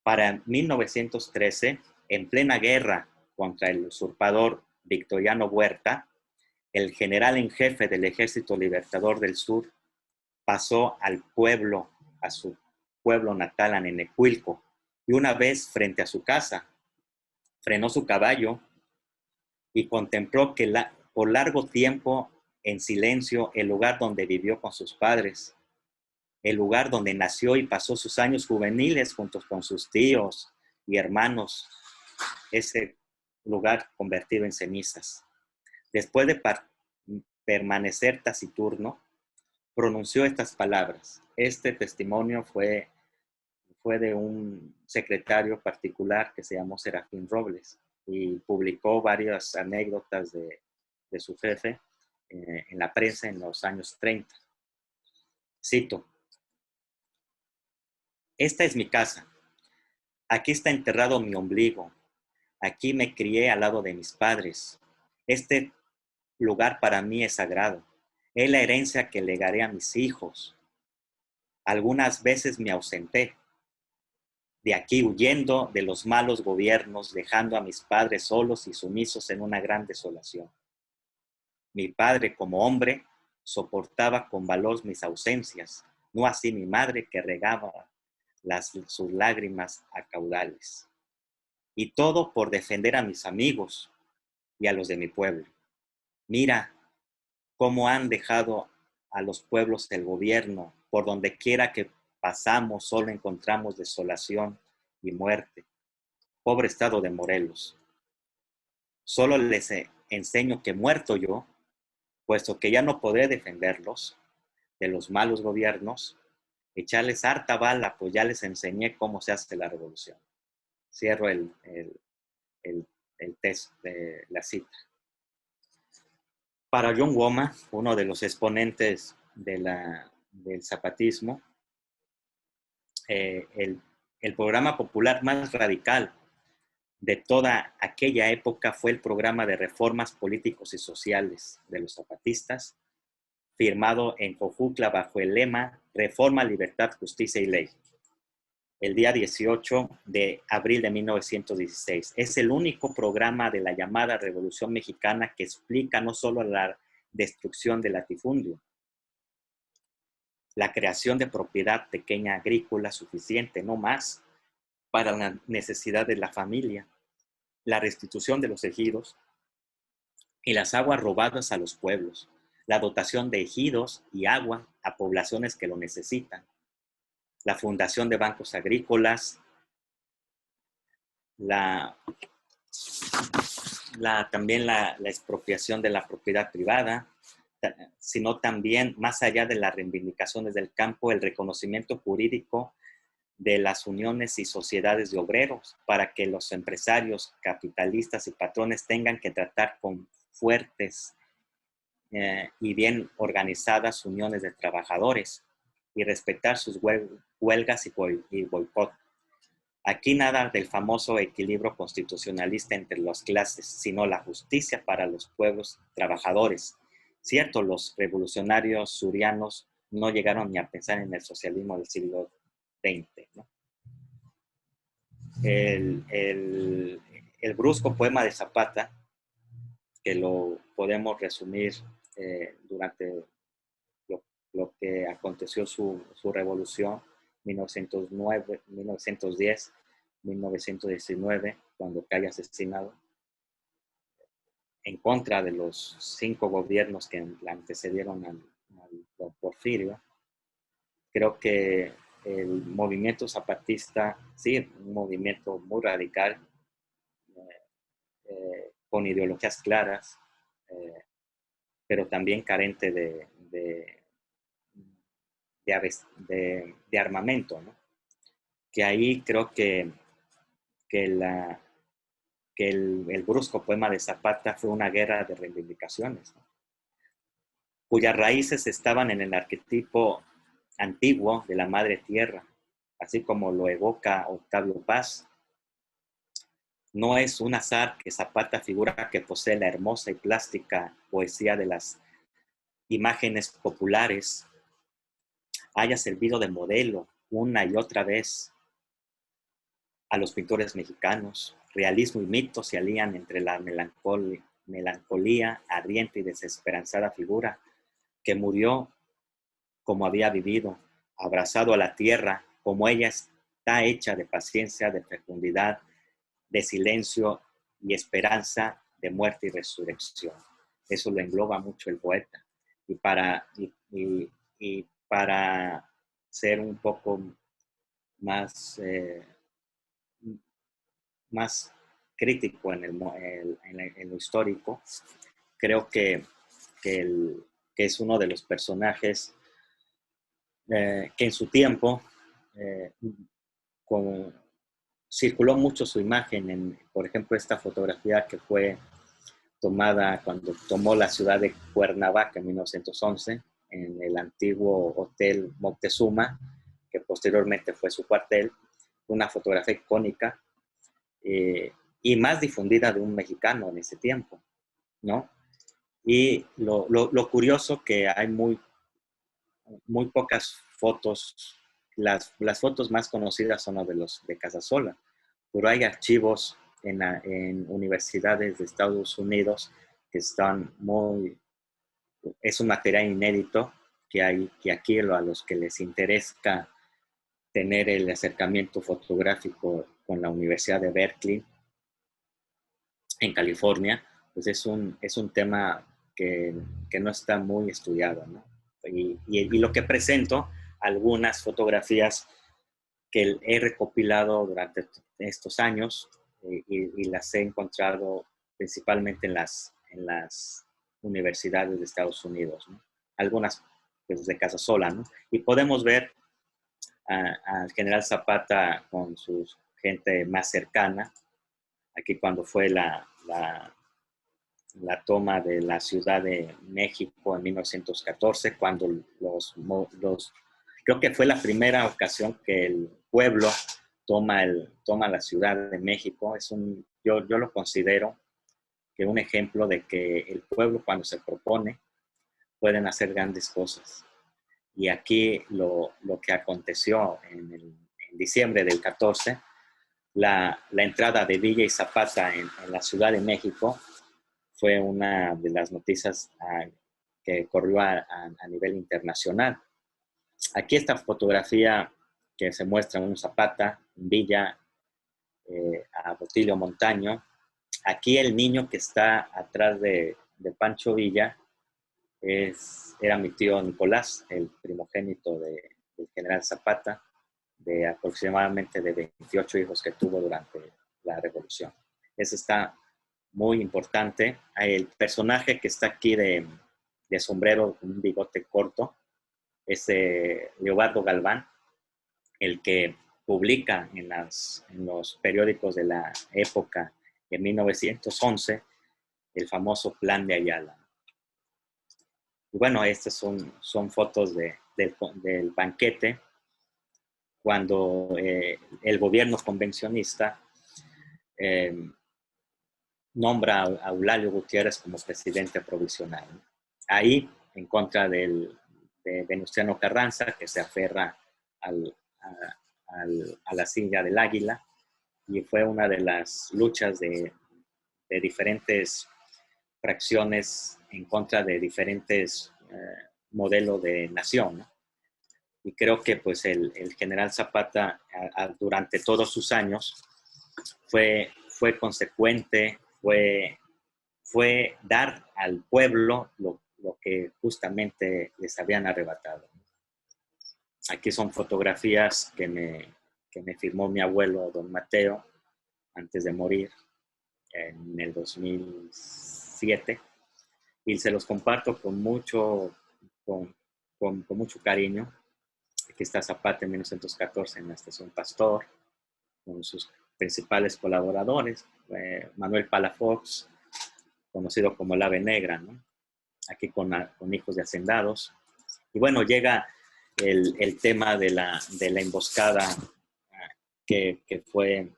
Para 1913, en plena guerra contra el usurpador Victoriano Huerta, el general en jefe del Ejército Libertador del Sur pasó a su pueblo natal, a Nenecuilco, y una vez frente a su casa, frenó su caballo y contempló por largo tiempo en silencio el lugar donde vivió con sus padres, el lugar donde nació y pasó sus años juveniles junto con sus tíos y hermanos, ese lugar convertido en cenizas. Después de permanecer taciturno, pronunció estas palabras. Este testimonio fue de un secretario particular que se llamó Serafín Robles, y publicó varias anécdotas de su jefe en la prensa en los años 30. Cito: esta es mi casa. Aquí está enterrado mi ombligo. Aquí me crié al lado de mis padres. Este lugar para mí es sagrado. Es la herencia que legaré a mis hijos. Algunas veces me ausenté de aquí huyendo de los malos gobiernos, dejando a mis padres solos y sumisos en una gran desolación. Mi padre, como hombre, soportaba con valor mis ausencias, no así mi madre, que regaba sus lágrimas a caudales. Y todo por defender a mis amigos y a los de mi pueblo. Mira cómo han dejado a los pueblos del gobierno. Por donde quiera que pasamos, solo encontramos desolación y muerte. Pobre estado de Morelos. Solo les enseño que muerto yo, puesto que ya no podré defenderlos de los malos gobiernos, echarles harta bala, pues ya les enseñé cómo se hace la revolución. Cierro el test de la cita. Para John Woma, uno de los exponentes del zapatismo, el programa popular más radical de toda aquella época fue el programa de reformas políticos y sociales de los zapatistas, firmado en Jojutla bajo el lema Reforma, Libertad, Justicia y Ley, el día 18 de abril de 1916. Es el único programa de la llamada Revolución Mexicana que explica no solo la destrucción del latifundio, la creación de propiedad pequeña agrícola suficiente, no más, para la necesidad de la familia, la restitución de los ejidos y las aguas robadas a los pueblos, la dotación de ejidos y agua a poblaciones que lo necesitan, la fundación de bancos agrícolas, también la expropiación de la propiedad privada, sino también, más allá de las reivindicaciones del campo, el reconocimiento jurídico de las uniones y sociedades de obreros, para que los empresarios, capitalistas y patrones tengan que tratar con fuertes y bien organizadas uniones de trabajadores y respetar sus huelgas y boicot. Aquí nada del famoso equilibrio constitucionalista entre las clases, sino la justicia para los pueblos trabajadores. Cierto, los revolucionarios surianos no llegaron ni a pensar en el socialismo del siglo XX, ¿no? El brusco poema de Zapata, que lo podemos resumir durante lo que aconteció su revolución, 1909, 1910, 1919, cuando cae asesinado, en contra de los 5 gobiernos que le antecedieron al Porfirio. Creo que el movimiento zapatista, sí, un movimiento muy radical, con ideologías claras, pero también carente de armamento, ¿no? Que ahí creo que el brusco poema de Zapata fue una guerra de reivindicaciones, ¿no? Cuyas raíces estaban en el arquetipo antiguo de la madre tierra, así como lo evoca Octavio Paz. No es un azar que Zapata figura que posee la hermosa y plástica poesía de las imágenes populares, haya servido de modelo una y otra vez a los pintores mexicanos. Realismo y mito se alían entre la melancolía ardiente y desesperanzada figura que murió como había vivido, abrazado a la tierra, como ella está hecha de paciencia, de fecundidad, de silencio y esperanza, de muerte y resurrección. Eso lo engloba mucho el poeta. Y para ser un poco más, más crítico en lo histórico, creo que es uno de los personajes que en su tiempo circuló mucho su imagen por ejemplo, esta fotografía que fue tomada cuando tomó la ciudad de Cuernavaca en 1911, en el antiguo Hotel Moctezuma, que posteriormente fue su cuartel, una fotografía icónica y más difundida de un mexicano en ese tiempo, ¿no? Y lo curioso que hay muy pocas fotos, las fotos más conocidas son las de Casasola, pero hay archivos en universidades de Estados Unidos que están es un material inédito que aquí a los que les interesa tener el acercamiento fotográfico con la Universidad de Berkeley en California, pues es un tema que no está muy estudiado, ¿no? Y lo que presento, algunas fotografías que he recopilado durante estos años y las he encontrado principalmente en las universidades de Estados Unidos, ¿no? Algunas pues, de Casasola, ¿no? Y podemos ver al general Zapata con su gente más cercana, aquí cuando fue la toma de la Ciudad de México en 1914, cuando creo que fue la primera ocasión que el pueblo toma la Ciudad de México. Yo lo considero que un ejemplo de que el pueblo cuando se propone pueden hacer grandes cosas. Y aquí lo que aconteció en diciembre del 14, la entrada de Villa y Zapata en la Ciudad de México fue una de las noticias que corrió a nivel internacional. Aquí esta fotografía que se muestra en un Zapata, en Villa, a Botilio Montaño. Aquí el niño que está atrás de Pancho Villa era mi tío Nicolás, el primogénito del general Zapata, de aproximadamente de 28 hijos que tuvo durante la revolución. Eso está muy importante. El personaje que está aquí de sombrero con un bigote corto es Leobardo Galván, el que publica en los periódicos de la época, en 1911, el famoso Plan de Ayala. Y bueno, estas son fotos del banquete cuando el gobierno convencionista nombra a Eulalio Gutiérrez como presidente provisional. Ahí, en contra de Venustiano Carranza, que se aferra a la silla del águila, y fue una de las luchas de diferentes fracciones en contra de diferentes modelos de nación, ¿no? Y creo que pues el general Zapata durante todos sus años fue consecuente, fue dar al pueblo lo que justamente les habían arrebatado. Aquí son fotografías que me firmó mi abuelo, don Mateo, antes de morir, en el 2007. y se los comparto con mucho, con mucho cariño. Aquí está Zapata en 1914 en la Estación Pastor, con sus principales colaboradores, Manuel Palafox, conocido como el Ave Negra, ¿no? Aquí con Hijos de Hacendados. Y bueno, llega el tema de la emboscada que fue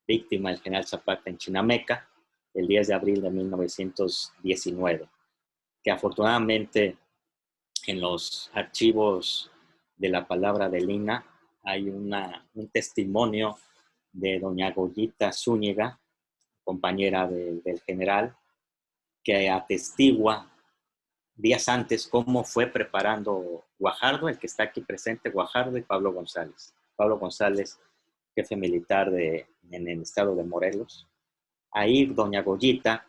víctima el general Zapata en Chinameca el 10 de abril de 1919, que afortunadamente en los archivos de la palabra de Lina hay un testimonio de doña Goyita Zúñiga, compañera del general, que atestigua días antes cómo fue preparando Guajardo, el que está aquí presente, Guajardo y Pablo González. Pablo González, jefe militar en el estado de Morelos. Ahí doña Goyita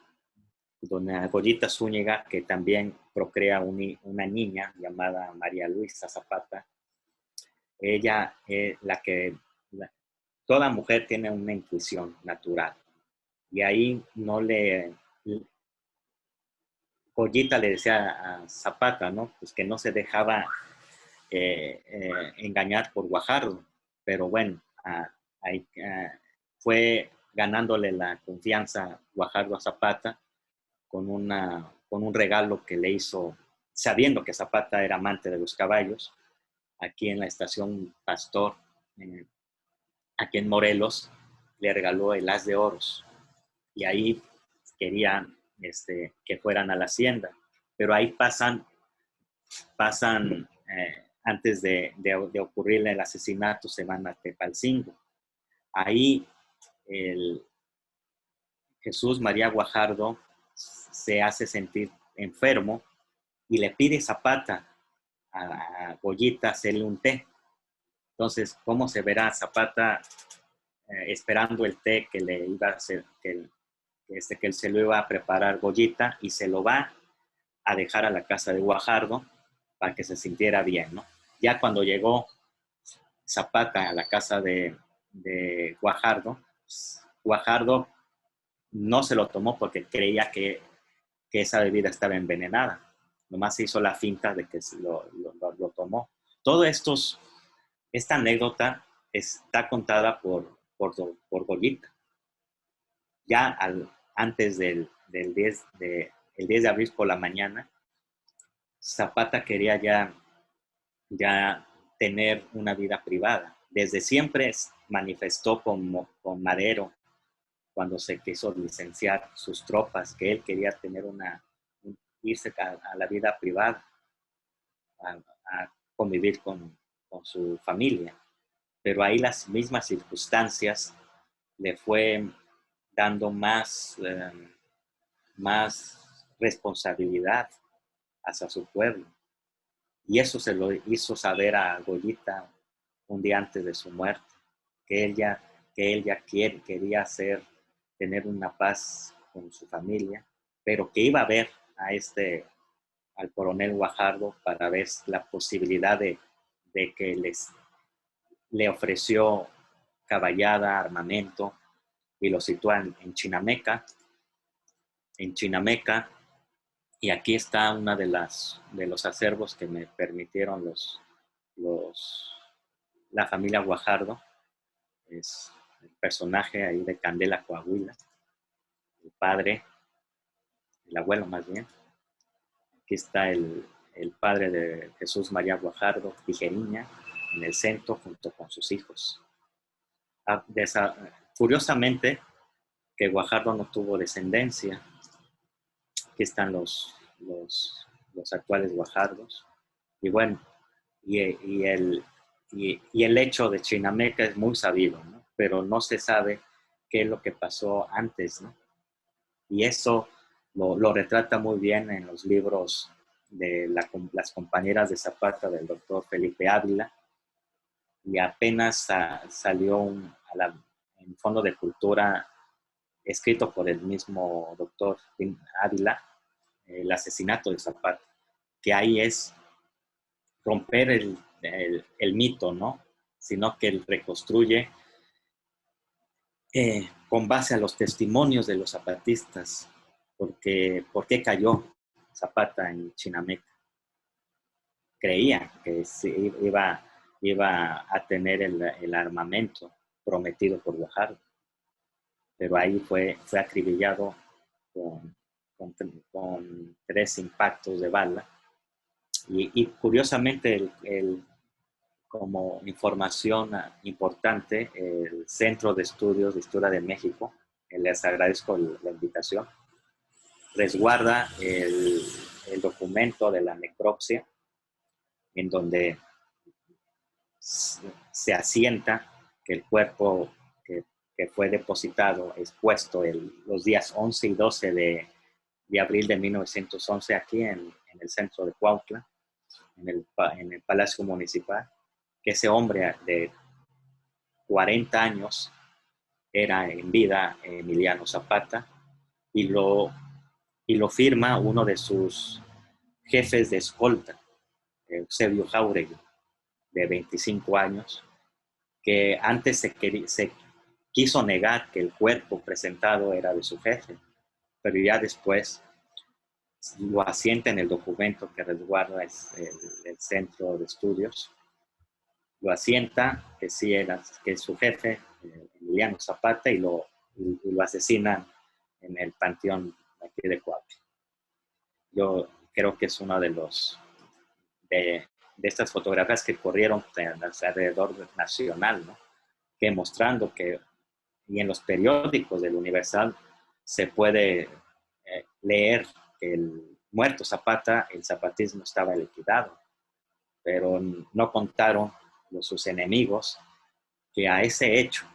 Zúñiga, que también procrea una niña llamada María Luisa Zapata, ella es toda mujer tiene una intuición natural. Y ahí Goyita le decía a Zapata, ¿no? Pues que no se dejaba engañar por Guajardo. Pero bueno, ahí fue ganándole la confianza Guajardo a Zapata con un regalo que le hizo, sabiendo que Zapata era amante de los caballos, aquí en la estación Pastor, aquí en Morelos, le regaló el as de oros. Y ahí quería que fueran a la hacienda. Pero ahí pasan antes de ocurrir el asesinato, se van a Tepalcingo. Ahí Jesús María Guajardo se hace sentir enfermo y le pide Zapata a Goyita hacerle un té. Entonces, ¿cómo se verá Zapata esperando el té que le iba a hacer, que él se lo iba a preparar Goyita, y se lo va a dejar a la casa de Guajardo para que se sintiera bien, ¿no? Ya cuando llegó Zapata a la casa de Guajardo, Guajardo no se lo tomó porque creía que esa bebida estaba envenenada. Nomás se hizo la finta de que lo tomó. Todo esta anécdota está contada por Goyita. Ya antes del 10 de abril por la mañana, Zapata quería ya tener una vida privada. Desde siempre manifestó con Madero, cuando se quiso licenciar sus tropas, que él quería tener irse a la vida privada, a convivir con su familia. Pero ahí las mismas circunstancias le fue dando más responsabilidad hacia su pueblo. Y eso se lo hizo saber a Goyita un día antes de su muerte, que él ya quería tener una paz con su familia, pero que iba a ver al coronel Guajardo para ver la posibilidad de que le ofreció caballada, armamento, y lo sitúa en Chinameca. Y aquí está una de los acervos que me permitieron la familia Guajardo. Es el personaje ahí de Candela, Coahuila, el padre, el abuelo más bien. Aquí está el padre de Jesús María Guajardo, Tijeriña, en el centro junto con sus hijos. Curiosamente, que Guajardo no tuvo descendencia. Aquí están los actuales Guajardos. Y bueno, y el hecho de Chinameca es muy sabido, ¿no? Pero no se sabe qué es lo que pasó antes, ¿no? Y eso lo retrata muy bien en los libros de las compañeras de Zapata del doctor Felipe Ávila, y apenas salió en Fondo de Cultura, escrito por el mismo doctor Ávila, el asesinato de Zapata, que ahí es romper el mito, ¿no? Sino que él reconstruye con base a los testimonios de los zapatistas, ¿por qué cayó? Zapata en Chinameca. Creía que sí iba a tener el armamento prometido por Guajardo, pero ahí fue acribillado con 3 impactos de bala. Y curiosamente, como información importante, el Centro de Estudios de Historia de México, les agradezco la invitación, resguarda el documento de la necropsia, en donde se asienta que el cuerpo que fue depositado, expuesto los días 11 y 12 de abril de 1911 aquí en el centro de Cuautla, en el Palacio Municipal, que ese hombre de 40 años era en vida Emiliano Zapata, y lo firma uno de sus jefes de escolta, Eusebio Jáuregui, de 25 años, que antes se quiso negar que el cuerpo presentado era de su jefe, pero ya después lo asienta en el documento que resguarda el Centro de Estudios, lo asienta que sí era, que es su jefe, Emiliano Zapata, y lo asesinan en el panteón aquí de Cuautla. Yo creo que es una de estas fotografías que corrieron alrededor nacional, ¿no? Que mostrando que, y en los periódicos del Universal se puede leer que el muerto Zapata, el zapatismo estaba liquidado, pero no contaron sus enemigos que a ese hecho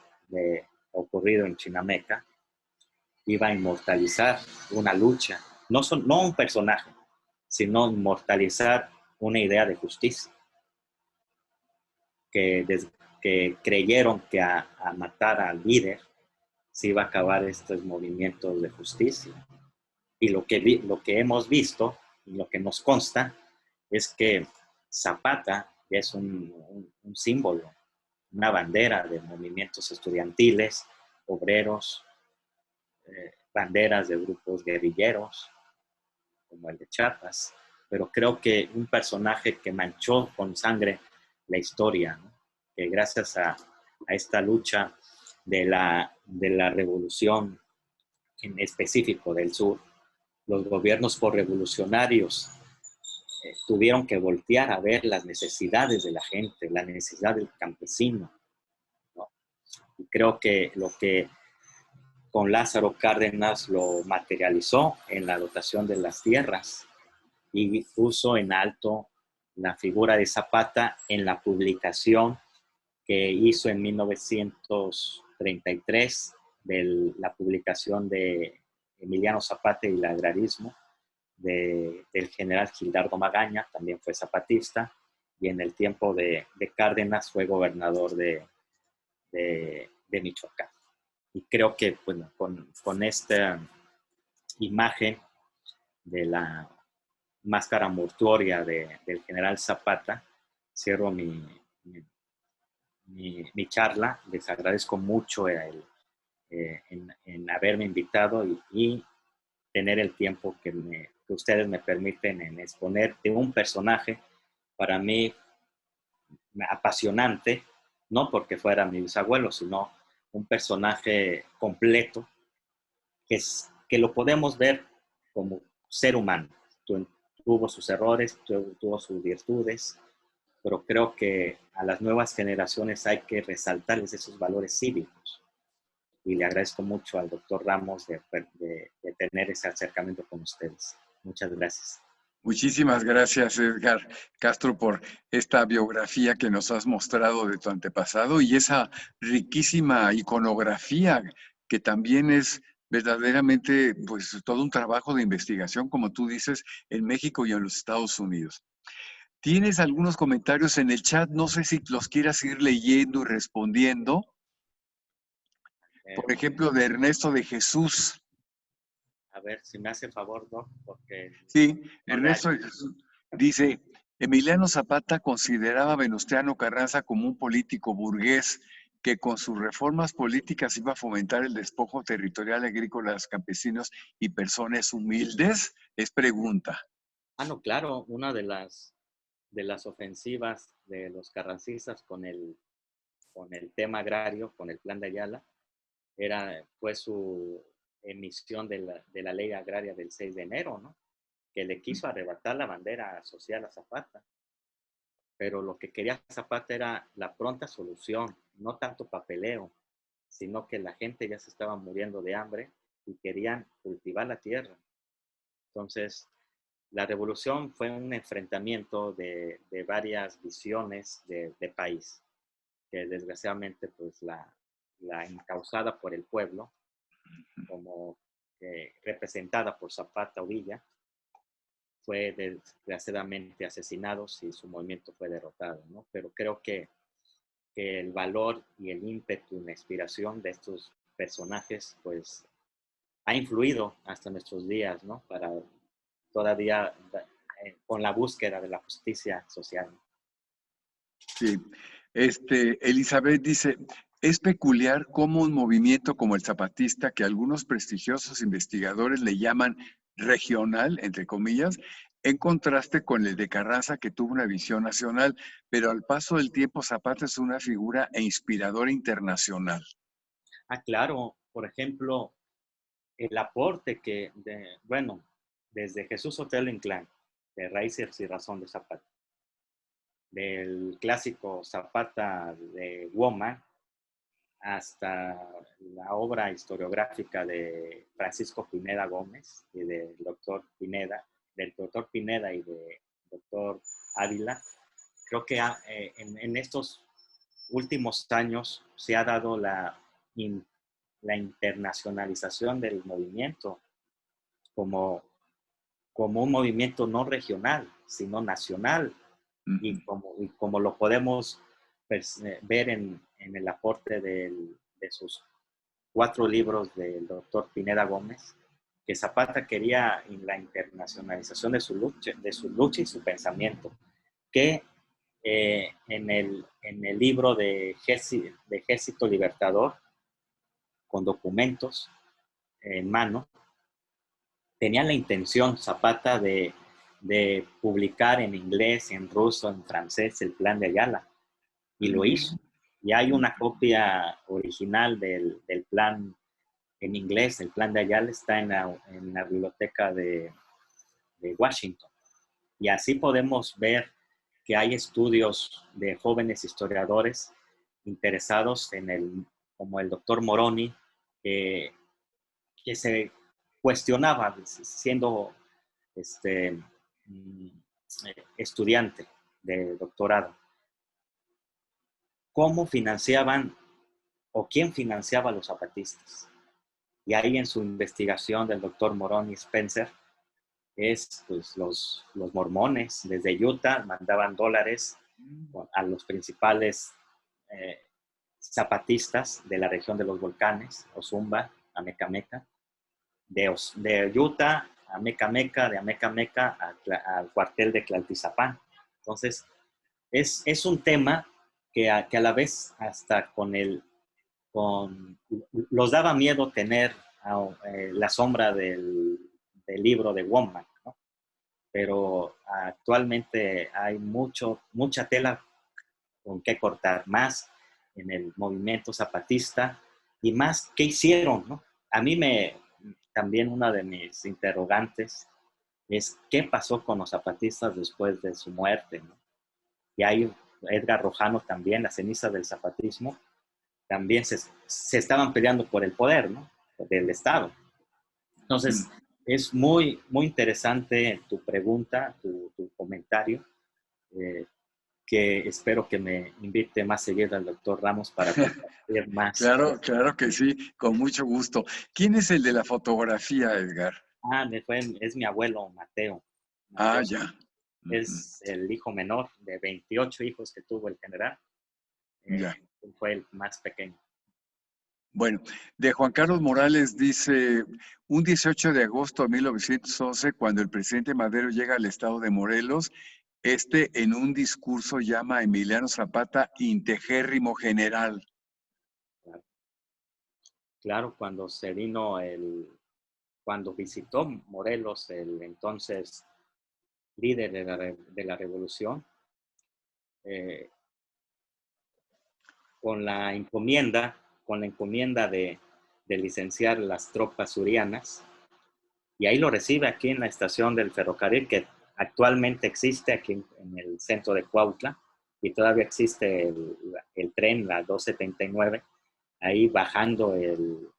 ocurrido en Chinameca iba a inmortalizar una lucha, no un personaje, sino inmortalizar una idea de justicia, que creyeron que a matar al líder se iba a acabar estos movimientos de justicia. Y lo que hemos visto, y lo que nos consta, es que Zapata es un símbolo, una bandera de movimientos estudiantiles, obreros, banderas de grupos guerrilleros, como el de Chiapas, pero creo que un personaje que manchó con sangre la historia, ¿no? Que gracias a esta lucha de la revolución, en específico del sur, los gobiernos revolucionarios tuvieron que voltear a ver las necesidades de la gente, la necesidad del campesino, ¿no? Y creo que lo que con Lázaro Cárdenas lo materializó en la dotación de las tierras y puso en alto la figura de Zapata en la publicación que hizo en 1933, la publicación de Emiliano Zapata y el agrarismo, del general Gildardo Magaña, también fue zapatista, y en el tiempo de Cárdenas fue gobernador de Michoacán. Y creo que bueno, con esta imagen de la máscara mortuoria del general Zapata, cierro mi charla. Les agradezco mucho en haberme invitado y tener el tiempo que ustedes me permiten en exponer de un personaje para mí apasionante, no porque fuera mi bisabuelo, sino un personaje completo que lo podemos ver como ser humano. Tuvo sus errores, tuvo sus virtudes, pero creo que a las nuevas generaciones hay que resaltarles esos valores cívicos. Y le agradezco mucho al doctor Ramos de tener ese acercamiento con ustedes. Muchas gracias. Muchísimas gracias, Edgar Castro, por esta biografía que nos has mostrado de tu antepasado y esa riquísima iconografía que también es verdaderamente pues todo un trabajo de investigación, como tú dices, en México y en los Estados Unidos. Tienes algunos comentarios en el chat, no sé si los quieras ir leyendo y respondiendo. Por ejemplo, de Ernesto de Jesús. A ver, si me hace favor, Doc, porque... Sí, no Ernesto de Jesús dice, Emiliano Zapata consideraba a Venustiano Carranza como un político burgués que con sus reformas políticas iba a fomentar el despojo territorial agrícola de los campesinos y personas humildes. Es pregunta. No, claro, una de las ofensivas de los carrancistas con el tema agrario, con el Plan de Ayala, fue su emisión de la ley agraria del 6 de enero, ¿no? Que le quiso arrebatar la bandera social a Zapata, pero lo que quería Zapata era la pronta solución, no tanto papeleo, sino que la gente ya se estaba muriendo de hambre y querían cultivar la tierra. Entonces, la revolución fue un enfrentamiento de varias visiones de país, que desgraciadamente pues la encausada por el pueblo, como representada por Zapata o Villa, fue desgraciadamente asesinado y su movimiento fue derrotado, ¿no? Pero creo que el valor y el ímpetu y la inspiración de estos personajes pues ha influido hasta nuestros días, ¿no? Para todavía con la búsqueda de la justicia social. Sí. Elizabeth dice, es peculiar cómo un movimiento como el zapatista, que algunos prestigiosos investigadores le llaman regional, entre comillas, en contraste con el de Carranza, que tuvo una visión nacional, pero al paso del tiempo Zapata es una figura e inspiradora internacional. Claro, por ejemplo, el aporte bueno, desde Jesús Otero Inclán, de Raíces y Razón de Zapata, del clásico Zapata de Woman, hasta la obra historiográfica de Francisco Pineda Gómez y del doctor Pineda y del doctor Ávila. Creo que en estos últimos años se ha dado la internacionalización del movimiento como, como un movimiento no regional, sino nacional, y como lo podemos ver en el aporte de sus 4 libros del doctor Pineda Gómez, que Zapata quería la internacionalización de su lucha y su pensamiento, que en el libro de Ejército Libertador, con documentos en mano, tenía la intención Zapata de publicar en inglés, en ruso, en francés el plan de Ayala, y lo hizo. Y hay una copia original del plan en inglés, el plan de Ayala está en la biblioteca de Washington. Y así podemos ver que hay estudios de jóvenes historiadores interesados como el doctor Moroni, que se cuestionaba siendo este, mm, estudiante de doctorado, cómo financiaban o quién financiaba a los zapatistas. Y ahí en su investigación del doctor Moroni Spencer, pues, los mormones desde Utah mandaban dólares a los principales eh, zapatistas de la región de los volcanes, Ozumba, Amecameca, de Utah a Mecameca, de Amecameca al cuartel de Tlaltizapán. Entonces, es un tema que a la vez hasta los daba miedo tener la sombra del libro de Womack, ¿no? Pero actualmente hay mucha tela con qué cortar, más en el movimiento zapatista y más qué hicieron, ¿no? A mí también una de mis interrogantes es qué pasó con los zapatistas después de su muerte, ¿no? Y hay Edgar Rojano también, las cenizas del zapatismo, también se estaban peleando por el poder, ¿no? Del Estado. Entonces, es muy interesante tu pregunta, tu comentario, eh, que espero que me invite más seguido al doctor Ramos para compartir más. Claro, claro que sí, con mucho gusto. ¿Quién es el de la fotografía, Edgar? Es mi abuelo Mateo. Ah, Mateo ya. es el hijo menor de 28 hijos que tuvo el general. Ya. Fue el más pequeño. Bueno, de Juan Carlos Morales dice, un 18 de agosto de 1911, cuando el presidente Madero llega al estado de Morelos, en un discurso llama a Emiliano Zapata integérrimo general. Claro, claro, cuando visitó Morelos el entonces líder de la revolución, eh, con la encomienda de licenciar las tropas surianas, y ahí lo recibe aquí en la estación del ferrocarril que actualmente existe aquí en el centro de Cuautla, y todavía existe el tren, la 279, ahí bajando el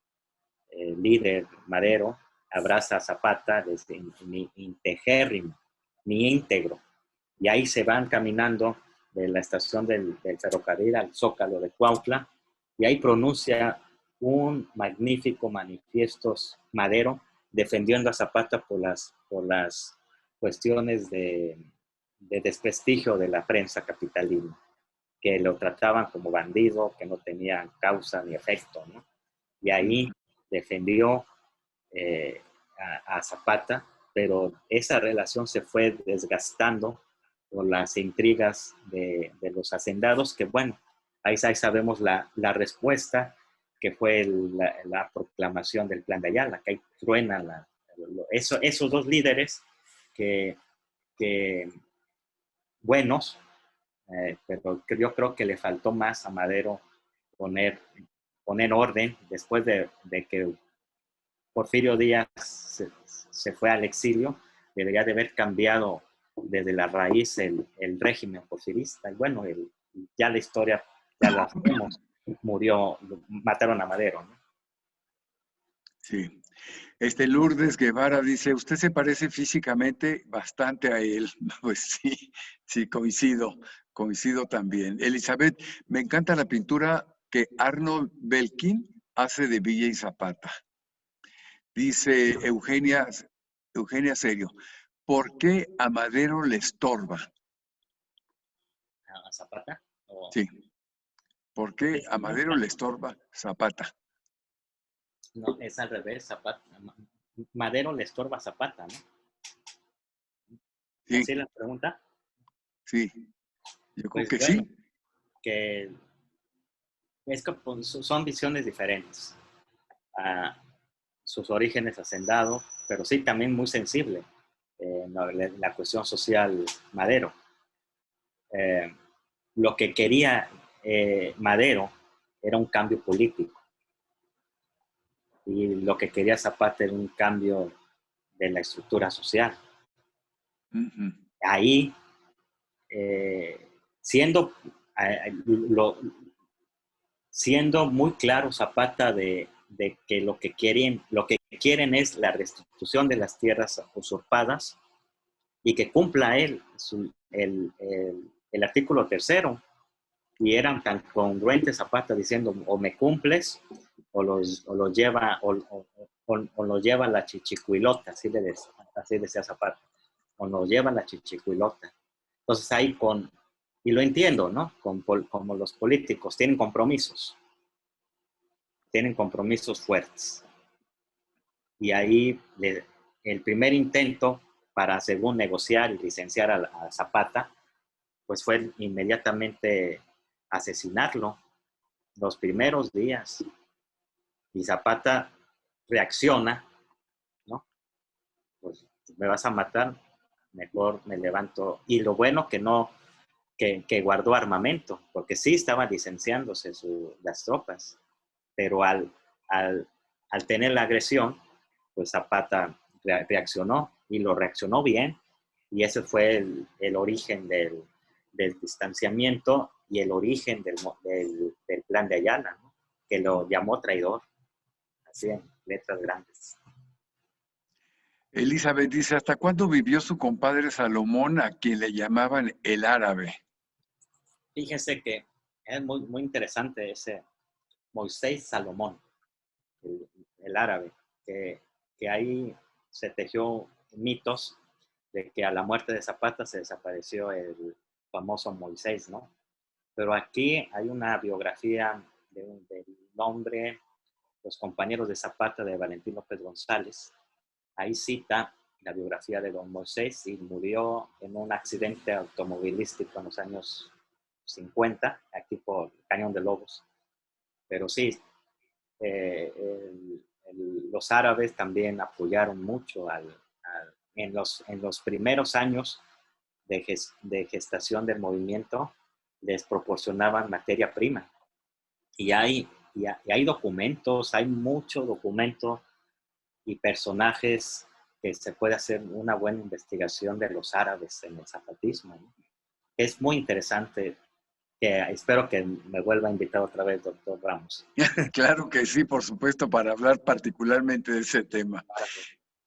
líder Madero, abraza a Zapata desde ni integérrimo, ni íntegro, y ahí se van caminando de la estación del ferrocarril al Zócalo de Cuautla, y ahí pronuncia un magnífico manifiesto Madero defendiendo a Zapata por las cuestiones de desprestigio de la prensa capitalina, que lo trataban como bandido, que no tenían causa ni efecto, ¿no? Y ahí defendió a Zapata, pero esa relación se fue desgastando por las intrigas de los hacendados, que bueno, ahí sabemos la respuesta, que fue la proclamación del Plan de Ayala, que ahí truenan esos dos líderes que, que buenos, pero que yo creo que le faltó más a Madero poner, poner orden después de que Porfirio Díaz se fue al exilio. Debería de haber cambiado desde la raíz el régimen porfirista. Y bueno, ya la historia, ya la sabemos, murió, mataron a Madero, ¿no? Sí. Lourdes Guevara dice, usted se parece físicamente bastante a él. Pues sí, sí, coincido también. Elizabeth, me encanta la pintura que Arnold Belkin hace de Villa y Zapata. Dice Eugenia Serio, ¿por qué a Madero le estorba? A Zapata. Sí, ¿por qué a Madero le estorba Zapata? No, es al revés, Zapata. Madero le estorba a Zapata, ¿no? Sí, ¿Así es la pregunta? sí, yo creo Pues que bueno, sí. que es que pues, son visiones diferentes. A sus orígenes hacendado, pero sí también muy sensible la cuestión social Madero. Eh, lo que quería Madero era un cambio político, y lo que quería Zapata era un cambio de la estructura social. Ujú. Ahí, eh, siendo, lo, siendo muy claro Zapata de que lo que quieren es la restitución de las tierras usurpadas, y que cumpla él el artículo tercero. Y eran tan congruentes Zapata diciendo o me cumples o los lleva o los lleva la chichicuilota, así decía Zapata, o nos lleva la chichicuilota. Entonces ahí y lo entiendo, ¿no? Como los políticos tienen compromisos fuertes. Y ahí el primer intento para, según negociar y licenciar a Zapata, pues fue inmediatamente asesinarlo los primeros días. Y Zapata reacciona, ¿no? Pues me vas a matar, mejor me levanto. Y lo bueno que no, que guardó armamento, porque sí estaban licenciándose las tropas, pero al, al tener la agresión, pues Zapata reaccionó, y lo reaccionó bien, y ese fue el origen del distanciamiento y el origen del Plan de Ayala, ¿no? Que lo llamó traidor, así en letras grandes. Elizabeth dice, ¿hasta cuándo vivió su compadre Salomón, a quien le llamaban el árabe? Fíjese que es muy interesante ese Moisés Salomón, el árabe, que ahí se tejió mitos de que a la muerte de Zapata se desapareció el famoso Moisés, ¿no? Pero aquí hay una biografía del nombre, Los compañeros de Zapata, de Valentín López González. Ahí cita la biografía de don Moisés, y murió en un accidente automovilístico en los años 50, aquí por Cañón de Lobos. Pero sí, los árabes también apoyaron mucho en los primeros años de gestación del movimiento les proporcionaban materia prima. Y hay documentos, hay mucho documento y personajes que se puede hacer una buena investigación de los árabes en el zapatismo, ¿no? Es muy interesante, que espero que me vuelva a invitar otra vez, doctor Ramos. Claro que sí, por supuesto, para hablar particularmente de ese tema.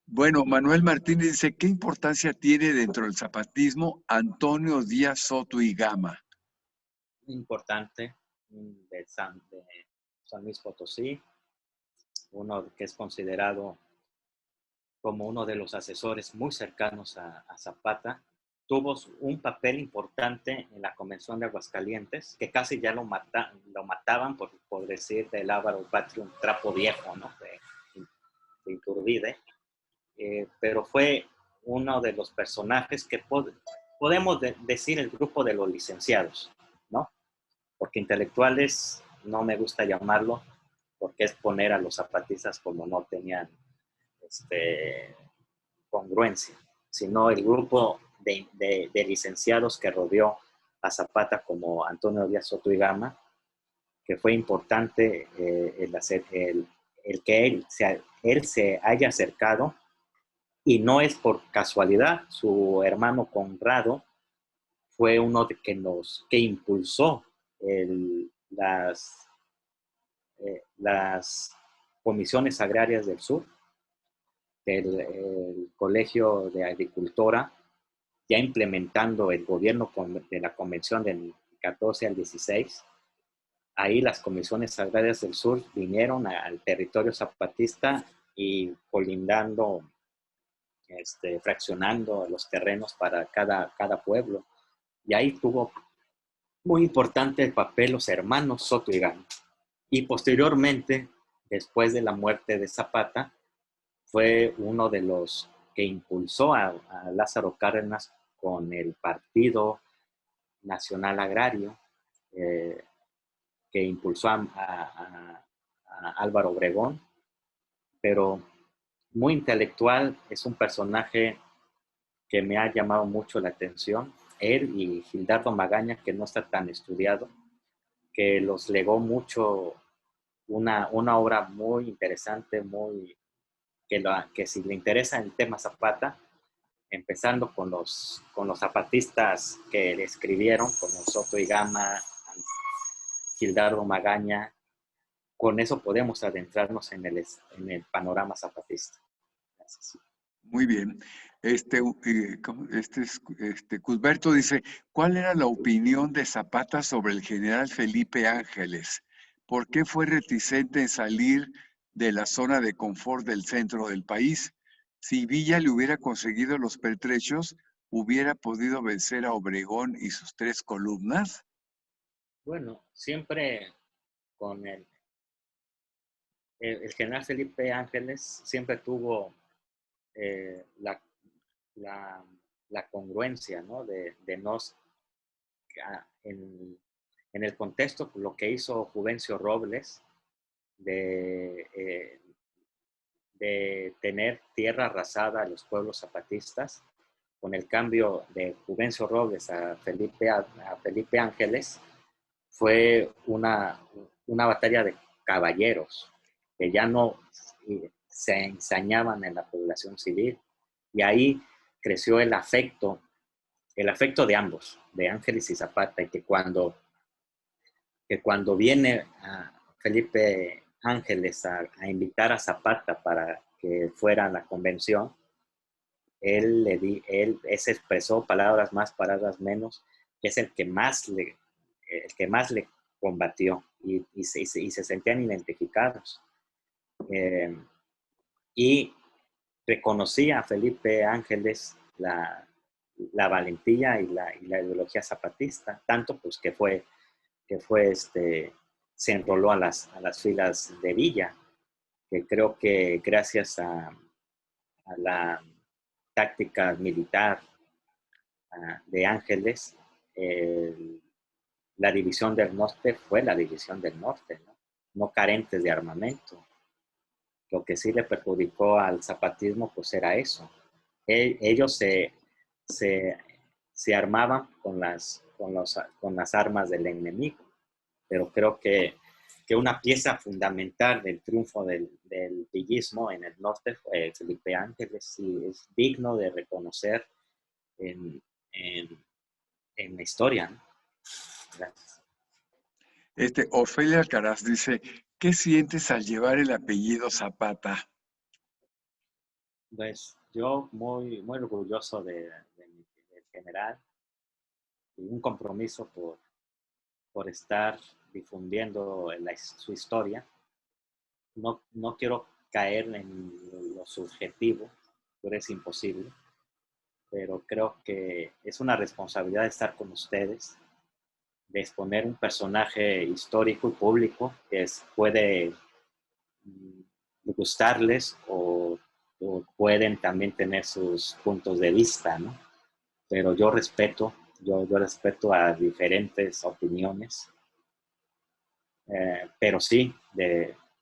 Bueno, Manuel Martínez dice, ¿qué importancia tiene dentro del zapatismo Antonio Díaz Soto y Gama? Importante, de San Luis Potosí, uno que es considerado como uno de los asesores muy cercanos a Zapata. Tuvo un papel importante en la Convención de Aguascalientes, que casi ya lo mataban por decir del Álvaro Patrio un trapo viejo, ¿no? de Iturbide, pero fue uno de los personajes que podemos decir el grupo de los licenciados, ¿no? Porque intelectuales no me gusta llamarlo, porque es poner a los zapatistas como no tenían congruencia, sino el grupo de licenciados que rodeó a Zapata, como Antonio Díaz Soto y Gama, que fue importante el que él se haya acercado, y no es por casualidad. Su hermano Conrado fue uno que impulsó las comisiones agrarias del sur, el Colegio de Agricultura, ya implementando el gobierno de la convención del 14 al 16. Ahí las comisiones agrarias del sur vinieron al territorio zapatista y colindando, fraccionando los terrenos para cada pueblo. Y ahí tuvo muy importante el papel los hermanos Soto y Gama. Y posteriormente, después de la muerte de Zapata, fue uno de los que impulsó a Lázaro Cárdenas con el Partido Nacional Agrario, que impulsó a Álvaro Obregón, pero muy intelectual. Es un personaje que me ha llamado mucho la atención. Él y Gildardo Magaña, que no está tan estudiado, que los legó mucho una obra muy interesante, que si le interesa el tema Zapata, empezando con los zapatistas que le escribieron, como Soto y Gama, Gildardo Magaña, con eso podemos adentrarnos en el panorama zapatista. Gracias. Muy bien. Cusberto dice, ¿cuál era la opinión de Zapata sobre el general Felipe Ángeles? ¿Por qué fue reticente en salir de la zona de confort del centro del país? Si Villa le hubiera conseguido los pertrechos, ¿hubiera podido vencer a Obregón y sus 3 columnas? Bueno, siempre con el general Felipe Ángeles siempre tuvo la, la congruencia, ¿no? De no, en, en el contexto, lo que hizo Juvencio Robles, de tener tierra arrasada a los pueblos zapatistas, con el cambio de Juvencio Robles a Felipe Ángeles, fue una batalla de caballeros, que ya no se ensañaban en la población civil. Y ahí creció el afecto de ambos, de Ángeles y Zapata, y que cuando viene a Felipe Ángeles a invitar a Zapata para que fuera a la convención, él se expresó palabras más, palabras menos, que es el que más le combatió, y se sentían identificados. Y reconocía a Felipe Ángeles la valentía y la ideología zapatista, tanto pues que se enroló a las filas de Villa, que creo que gracias a la táctica militar de Ángeles, la división del norte fue la división del norte, no carentes de armamento. Lo que sí le perjudicó al zapatismo pues era eso, ellos se, se armaban con las armas del enemigo. Pero creo que una pieza fundamental del triunfo del villismo en el norte fue Felipe Ángeles y es digno de reconocer en, en, en la historia, ¿no? Gracias. Ofelia Alcaraz dice, ¿qué sientes al llevar el apellido Zapata? Pues yo muy orgulloso del general y un compromiso por estar difundiendo su historia. No quiero caer en lo subjetivo, pero es imposible, pero creo que es una responsabilidad estar con ustedes, de exponer un personaje histórico y público que puede gustarles o pueden también tener sus puntos de vista, ¿no? Pero yo respeto a diferentes opiniones, pero sí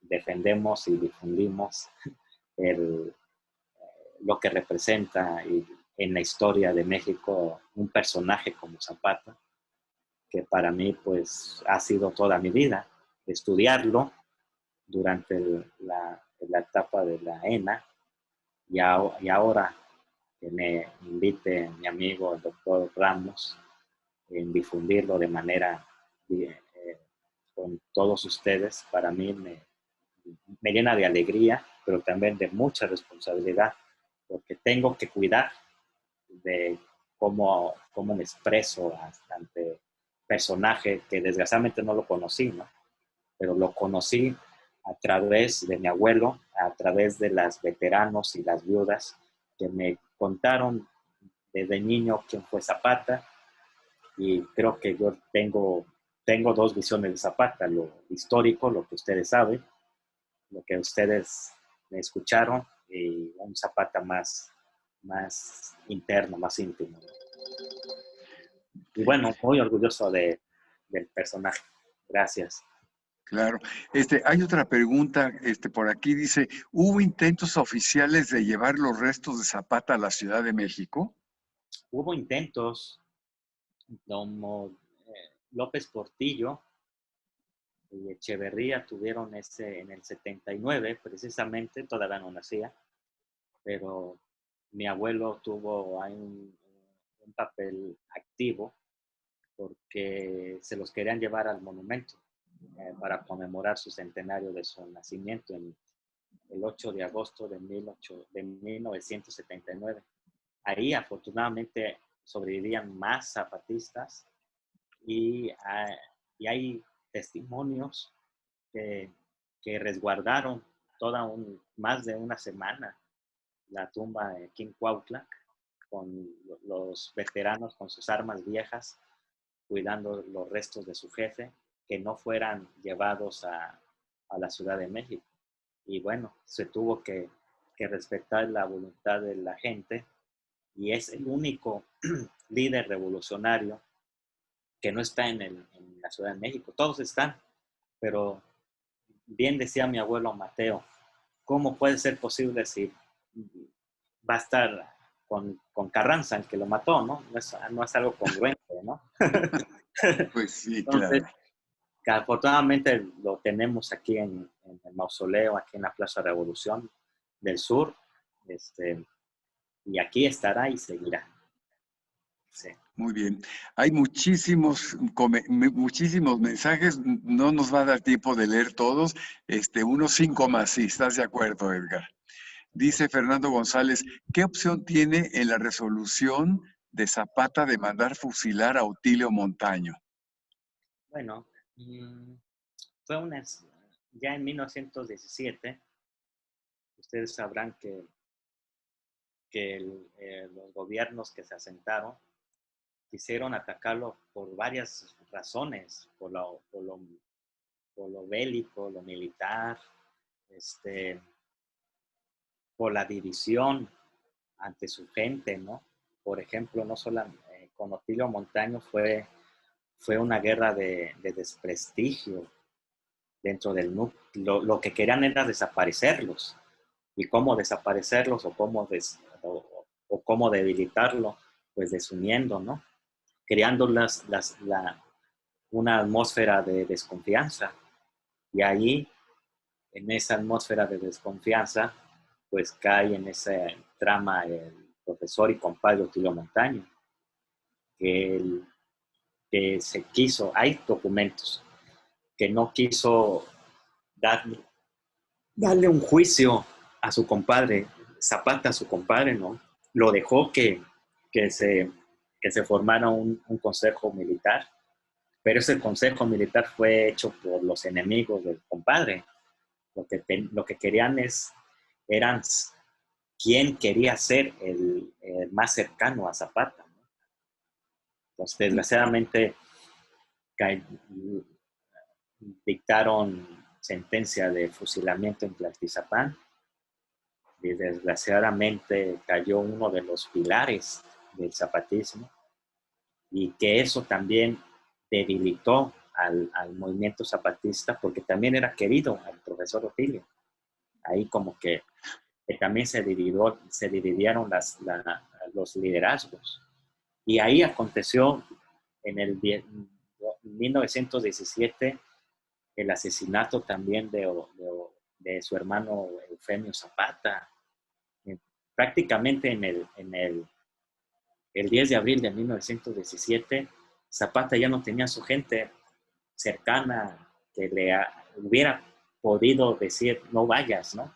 defendemos y difundimos el, lo que representa en la historia de México un personaje como Zapata, que para mí pues ha sido toda mi vida estudiarlo durante la etapa de la ENA y ahora que me invite mi amigo el doctor Ramos en difundirlo de manera con todos ustedes, para mí me llena de alegría, pero también de mucha responsabilidad, porque tengo que cuidar de cómo me expreso ante personaje que desgraciadamente no lo conocí, ¿no? Pero lo conocí a través de mi abuelo, a través de las veteranos y las viudas que me contaron desde niño quién fue Zapata, y creo que yo tengo dos visiones de Zapata, lo histórico, lo que ustedes saben, lo que ustedes me escucharon, y un Zapata más interno, más íntimo. Y bueno, muy orgulloso del personaje. Gracias. Claro. Hay otra pregunta, por aquí dice, ¿hubo intentos oficiales de llevar los restos de Zapata a la Ciudad de México? Hubo intentos, como López Portillo y Echeverría tuvieron en el 79, precisamente, todavía no nacía, pero mi abuelo tuvo ahí un papel activo porque se los querían llevar al monumento para conmemorar su centenario de su nacimiento en el 8 de agosto de 1979. Ahí afortunadamente sobrevivían más zapatistas y, y hay testimonios que, que resguardaron más de una semana la tumba de King Cuautla con los veteranos con sus armas viejas cuidando los restos de su jefe que no fueran llevados a la Ciudad de México. Y bueno, se tuvo que respetar la voluntad de la gente y es el único líder revolucionario que no está en la Ciudad de México. Todos están, pero bien decía mi abuelo Mateo, ¿cómo puede ser posible si va a estar con Carranza, el que lo mató, ¿no? No es algo congruente, ¿no? Pues sí, Entonces, claro. que afortunadamente lo tenemos aquí en el mausoleo, aquí en la Plaza Revolución del Sur, y aquí estará y seguirá. Sí. Muy bien. Hay muchísimos mensajes. No nos va a dar tiempo de leer todos. Unos 5 más, sí. ¿Estás de acuerdo, Edgar? Dice Fernando González, ¿qué opción tiene en la resolución de Zapata de mandar fusilar a Otilio Montaño? Bueno, fue ya en 1917, ustedes sabrán que los gobiernos que se asentaron quisieron atacarlo por varias razones, por lo bélico, lo militar, por la división ante su gente, ¿no? Por ejemplo, no solo con Otilio Montaño fue una guerra de desprestigio dentro del núcleo. Lo que querían era desaparecerlos. ¿Y cómo desaparecerlos o o cómo debilitarlo, pues desuniendo, ¿no? Creando una atmósfera de desconfianza. Y ahí, en esa atmósfera de desconfianza, pues cae en esa trama el profesor y compadre Otilio Montaño, que se quiso, hay documentos, que no quiso darle un juicio a su compadre, Zapata a su compadre, ¿no? Lo dejó que se, que se formara un consejo militar, pero ese consejo militar fue hecho por los enemigos del compadre. Lo que querían eran quién quería ser el más cercano a Zapata, ¿no? Entonces, desgraciadamente, dictaron sentencia de fusilamiento en Tlaltizapán y desgraciadamente cayó uno de los pilares del zapatismo y que eso también debilitó al movimiento zapatista porque también era querido al profesor Otilio. Ahí como que también se dividieron los liderazgos. Y ahí aconteció en el 1917 el asesinato también de su hermano Eufemio Zapata. Prácticamente el 10 de abril de 1917, Zapata ya no tenía su gente cercana que hubiera podido decir no vayas, ¿no?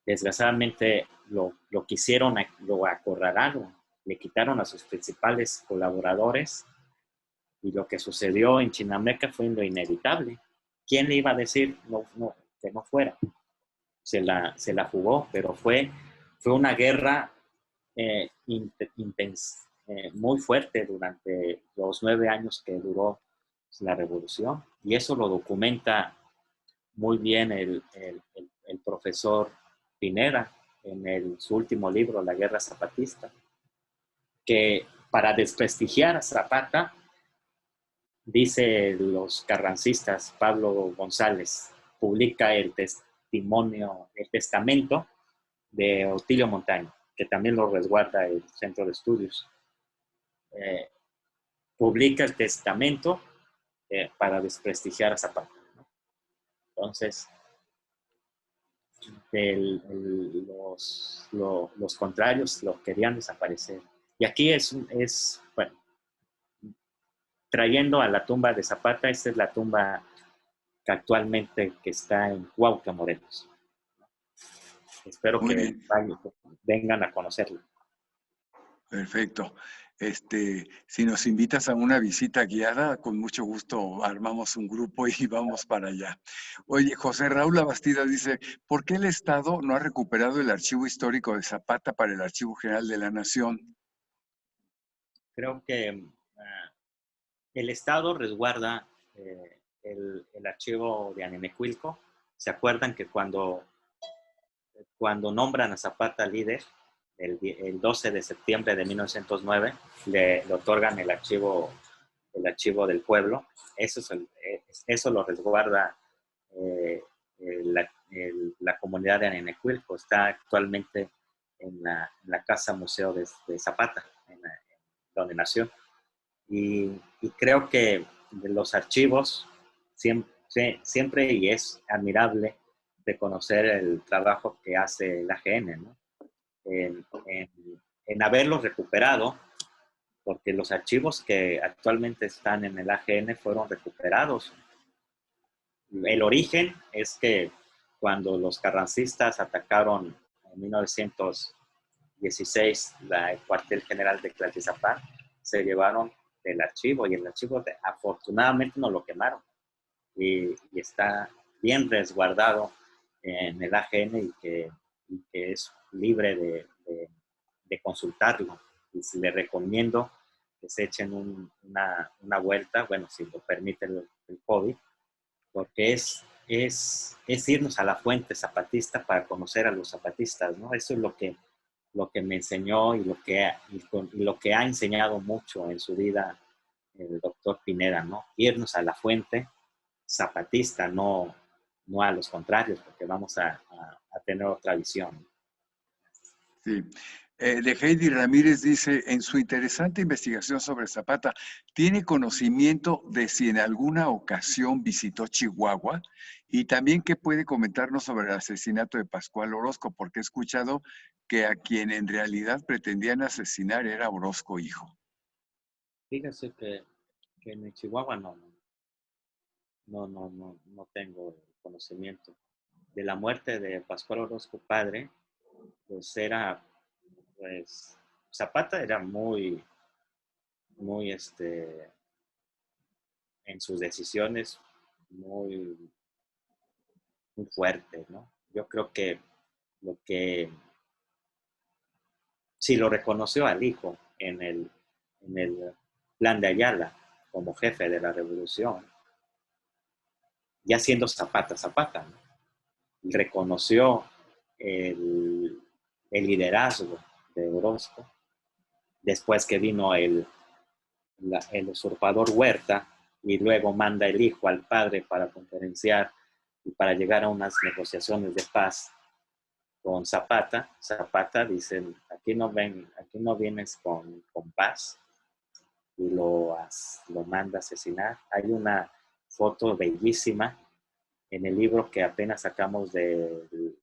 Desgraciadamente lo quisieron, lo acorralaron, le quitaron a sus principales colaboradores y lo que sucedió en Chinameca fue lo inevitable. ¿Quién le iba a decir que no fuera? Se la jugó, pero fue una guerra muy fuerte durante los 9 años que duró la revolución. Y eso lo documenta muy bien el profesor Pineda en su último libro, La Guerra Zapatista, que para desprestigiar a Zapata, dice los carrancistas, Pablo González, publica el testamento de Otilio Montaño, que también lo resguarda el Centro de Estudios. Publica el testamento para desprestigiar a Zapata, ¿no? Entonces, los contrarios lo querían desaparecer. Y aquí bueno, trayendo a la tumba de Zapata, esta es la tumba que actualmente que está en Cuautla, Morelos. Espero Muy que bien, vengan a conocerlo. perfecto. Si nos invitas a una visita guiada, con mucho gusto armamos un grupo y vamos para allá. Oye, José Raúl Labastida dice, ¿por qué el Estado no ha recuperado el archivo histórico de Zapata para el Archivo General de la Nación? Creo que el Estado resguarda el archivo de Anenecuilco. ¿Se acuerdan que cuando nombran a Zapata líder, el 12 de septiembre de 1909, le otorgan el archivo del pueblo? Eso lo resguarda la comunidad de Anenecuilco. Está actualmente en la Casa Museo de Zapata, donde nació. Y creo que de los archivos siempre y es admirable reconocer el trabajo que hace el AGN, ¿no? En haberlos recuperado, porque los archivos que actualmente están en el AGN fueron recuperados. El origen es que cuando los carrancistas atacaron en 1916 el cuartel general de Tlaltizapán, se llevaron el archivo y el archivo afortunadamente no lo quemaron y está bien resguardado en el AGN y que es libre de consultarlo. Y si le recomiendo que se echen una vuelta, bueno, si lo permite el COVID, porque es irnos a la fuente zapatista para conocer a los zapatistas, ¿no? Eso es lo que me enseñó y lo que ha enseñado mucho en su vida el doctor Pineda, ¿no? Irnos a la fuente zapatista, no a los contrarios, porque vamos a tener otra visión. Sí. de Heidi Ramírez dice, en su interesante investigación sobre Zapata, ¿tiene conocimiento de si en alguna ocasión visitó Chihuahua? Y también, ¿qué puede comentarnos sobre el asesinato de Pascual Orozco? Porque he escuchado que a quien en realidad pretendían asesinar era Orozco hijo. Fíjese que en Chihuahua no tengo conocimiento. De la muerte de Pascual Orozco padre, pues pues, Zapata era muy, en sus decisiones, muy, muy fuerte, ¿no? Yo creo que lo que sí lo reconoció al hijo en el plan de Ayala como jefe de la revolución, ya siendo Zapata, ¿no? Reconoció el liderazgo de Orozco, después que vino el usurpador Huerta, y luego manda el hijo al padre para conferenciar y para llegar a unas negociaciones de paz con Zapata. Zapata dice, aquí no vienes con paz, y lo manda a asesinar. Hay una foto bellísima en el libro que apenas sacamos del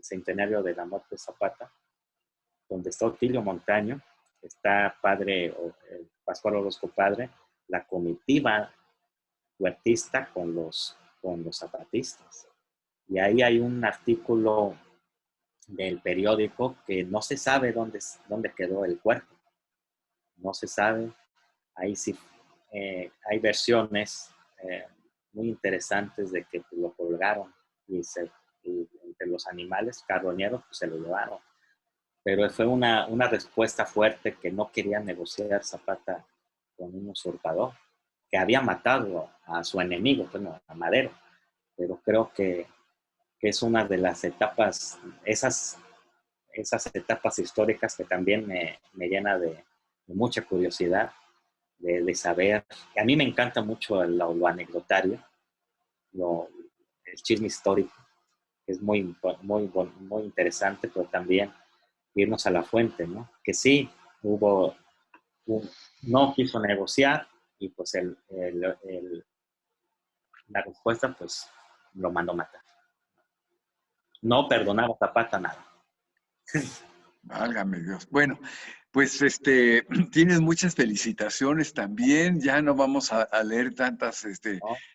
centenario de la muerte de Zapata, donde está Otilio Montaño, está Pascual Orozco padre, la comitiva huertista con los zapatistas. Y ahí hay un artículo del periódico que no se sabe dónde quedó el cuerpo. No se sabe. Ahí sí hay versiones muy interesantes de que lo colgaron y entre los animales carroñeros pues, se lo llevaron. Pero fue una respuesta fuerte que no quería negociar Zapata con un usurpador que había matado a su enemigo, bueno, a Madero. Pero creo que es una de las etapas, esas etapas históricas que también me llena de mucha curiosidad de saber. A mí me encanta mucho lo anecdotario, el chisme histórico, que es muy interesante, pero también irnos a la fuente, ¿no? Que sí, no quiso negociar y pues la respuesta pues lo mandó matar. No perdonaba a Zapata nada. Válgame Dios. Bueno, pues tienes muchas felicitaciones también. Ya no vamos a leer tantas, ¿No?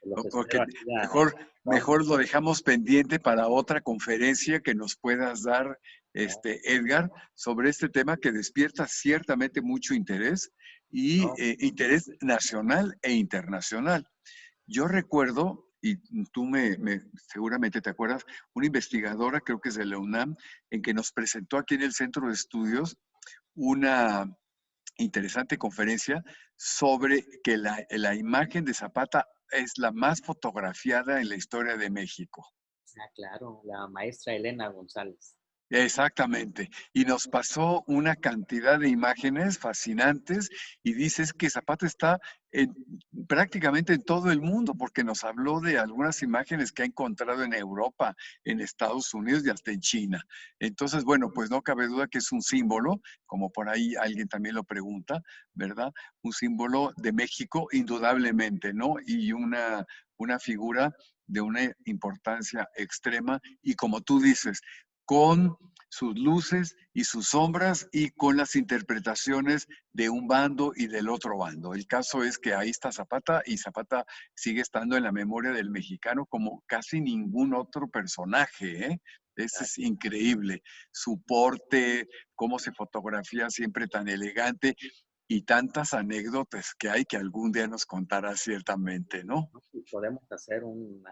Los porque espero aquí mejor lo dejamos pendiente para otra conferencia que nos puedas dar, ¿no? Edgar, sobre este tema que despierta ciertamente mucho interés y ¿No? interés nacional e internacional. Yo recuerdo, y tú seguramente te acuerdas, una investigadora, creo que es de la UNAM, en que nos presentó aquí en el Centro de Estudios una interesante conferencia sobre que la imagen de Zapata es la más fotografiada en la historia de México. Ah, claro, la maestra Elena González. Exactamente. Y nos pasó una cantidad de imágenes fascinantes y dices que Zapata está prácticamente en todo el mundo porque nos habló de algunas imágenes que ha encontrado en Europa, en Estados Unidos y hasta en China. Entonces, bueno, pues no cabe duda que es un símbolo, como por ahí alguien también lo pregunta, ¿verdad? Un símbolo de México, indudablemente, ¿no? Y una figura de una importancia extrema y como tú dices, con sus luces y sus sombras y con las interpretaciones de un bando y del otro bando. El caso es que ahí está Zapata y Zapata sigue estando en la memoria del mexicano como casi ningún otro personaje, ¿eh? Es increíble. Su porte, cómo se fotografía siempre tan elegante y tantas anécdotas que hay que algún día nos contará ciertamente, ¿no? Y podemos hacer un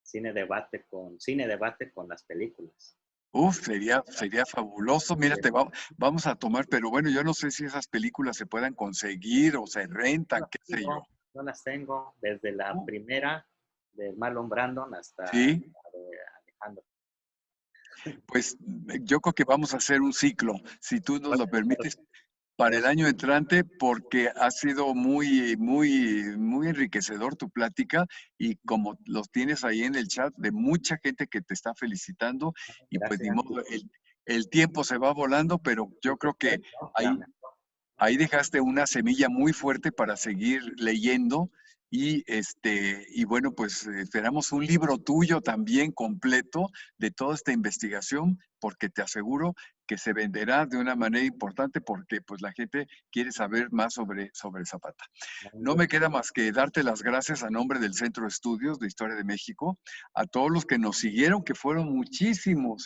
cine debate con las películas. Uf, sería fabuloso. Mira, vamos a tomar, pero bueno, yo no sé si esas películas se puedan conseguir o se rentan, qué sé yo. Yo las tengo desde la primera de Marlon Brandon hasta la Sí, de Alejandro. pues yo creo que vamos a hacer un ciclo, si tú nos lo permites, para el Pero año entrante, porque ha sido muy enriquecedor tu plática y como los tienes ahí en el chat de mucha gente que te está felicitando y pues ni gracias. modo, el tiempo se va volando, pero yo creo que ahí dejaste una semilla muy fuerte para seguir leyendo y bueno, pues esperamos un libro tuyo también completo de toda esta investigación, porque te aseguro que se venderá de una manera importante porque pues la gente quiere saber más sobre Zapata. No me queda más que darte las gracias a nombre del Centro de Estudios de Historia de México, a todos los que nos siguieron, que fueron muchísimos,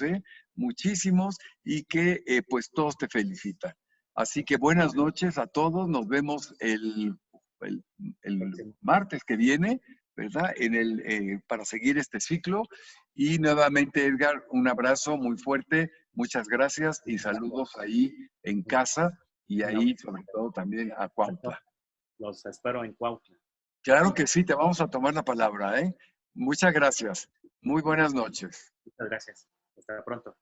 muchísimos, y que pues todos te felicitan. Así que buenas noches a todos. Nos vemos el, el martes que viene, ¿verdad? Para seguir este ciclo. Y nuevamente, Edgar, un abrazo muy fuerte. Muchas gracias y saludos ahí en casa y ahí, sobre todo, también a Cuautla. Los espero en Cuautla. Claro que sí, te vamos a tomar la palabra, ¿eh? Muchas gracias. Muy buenas noches. Muchas gracias. Hasta pronto.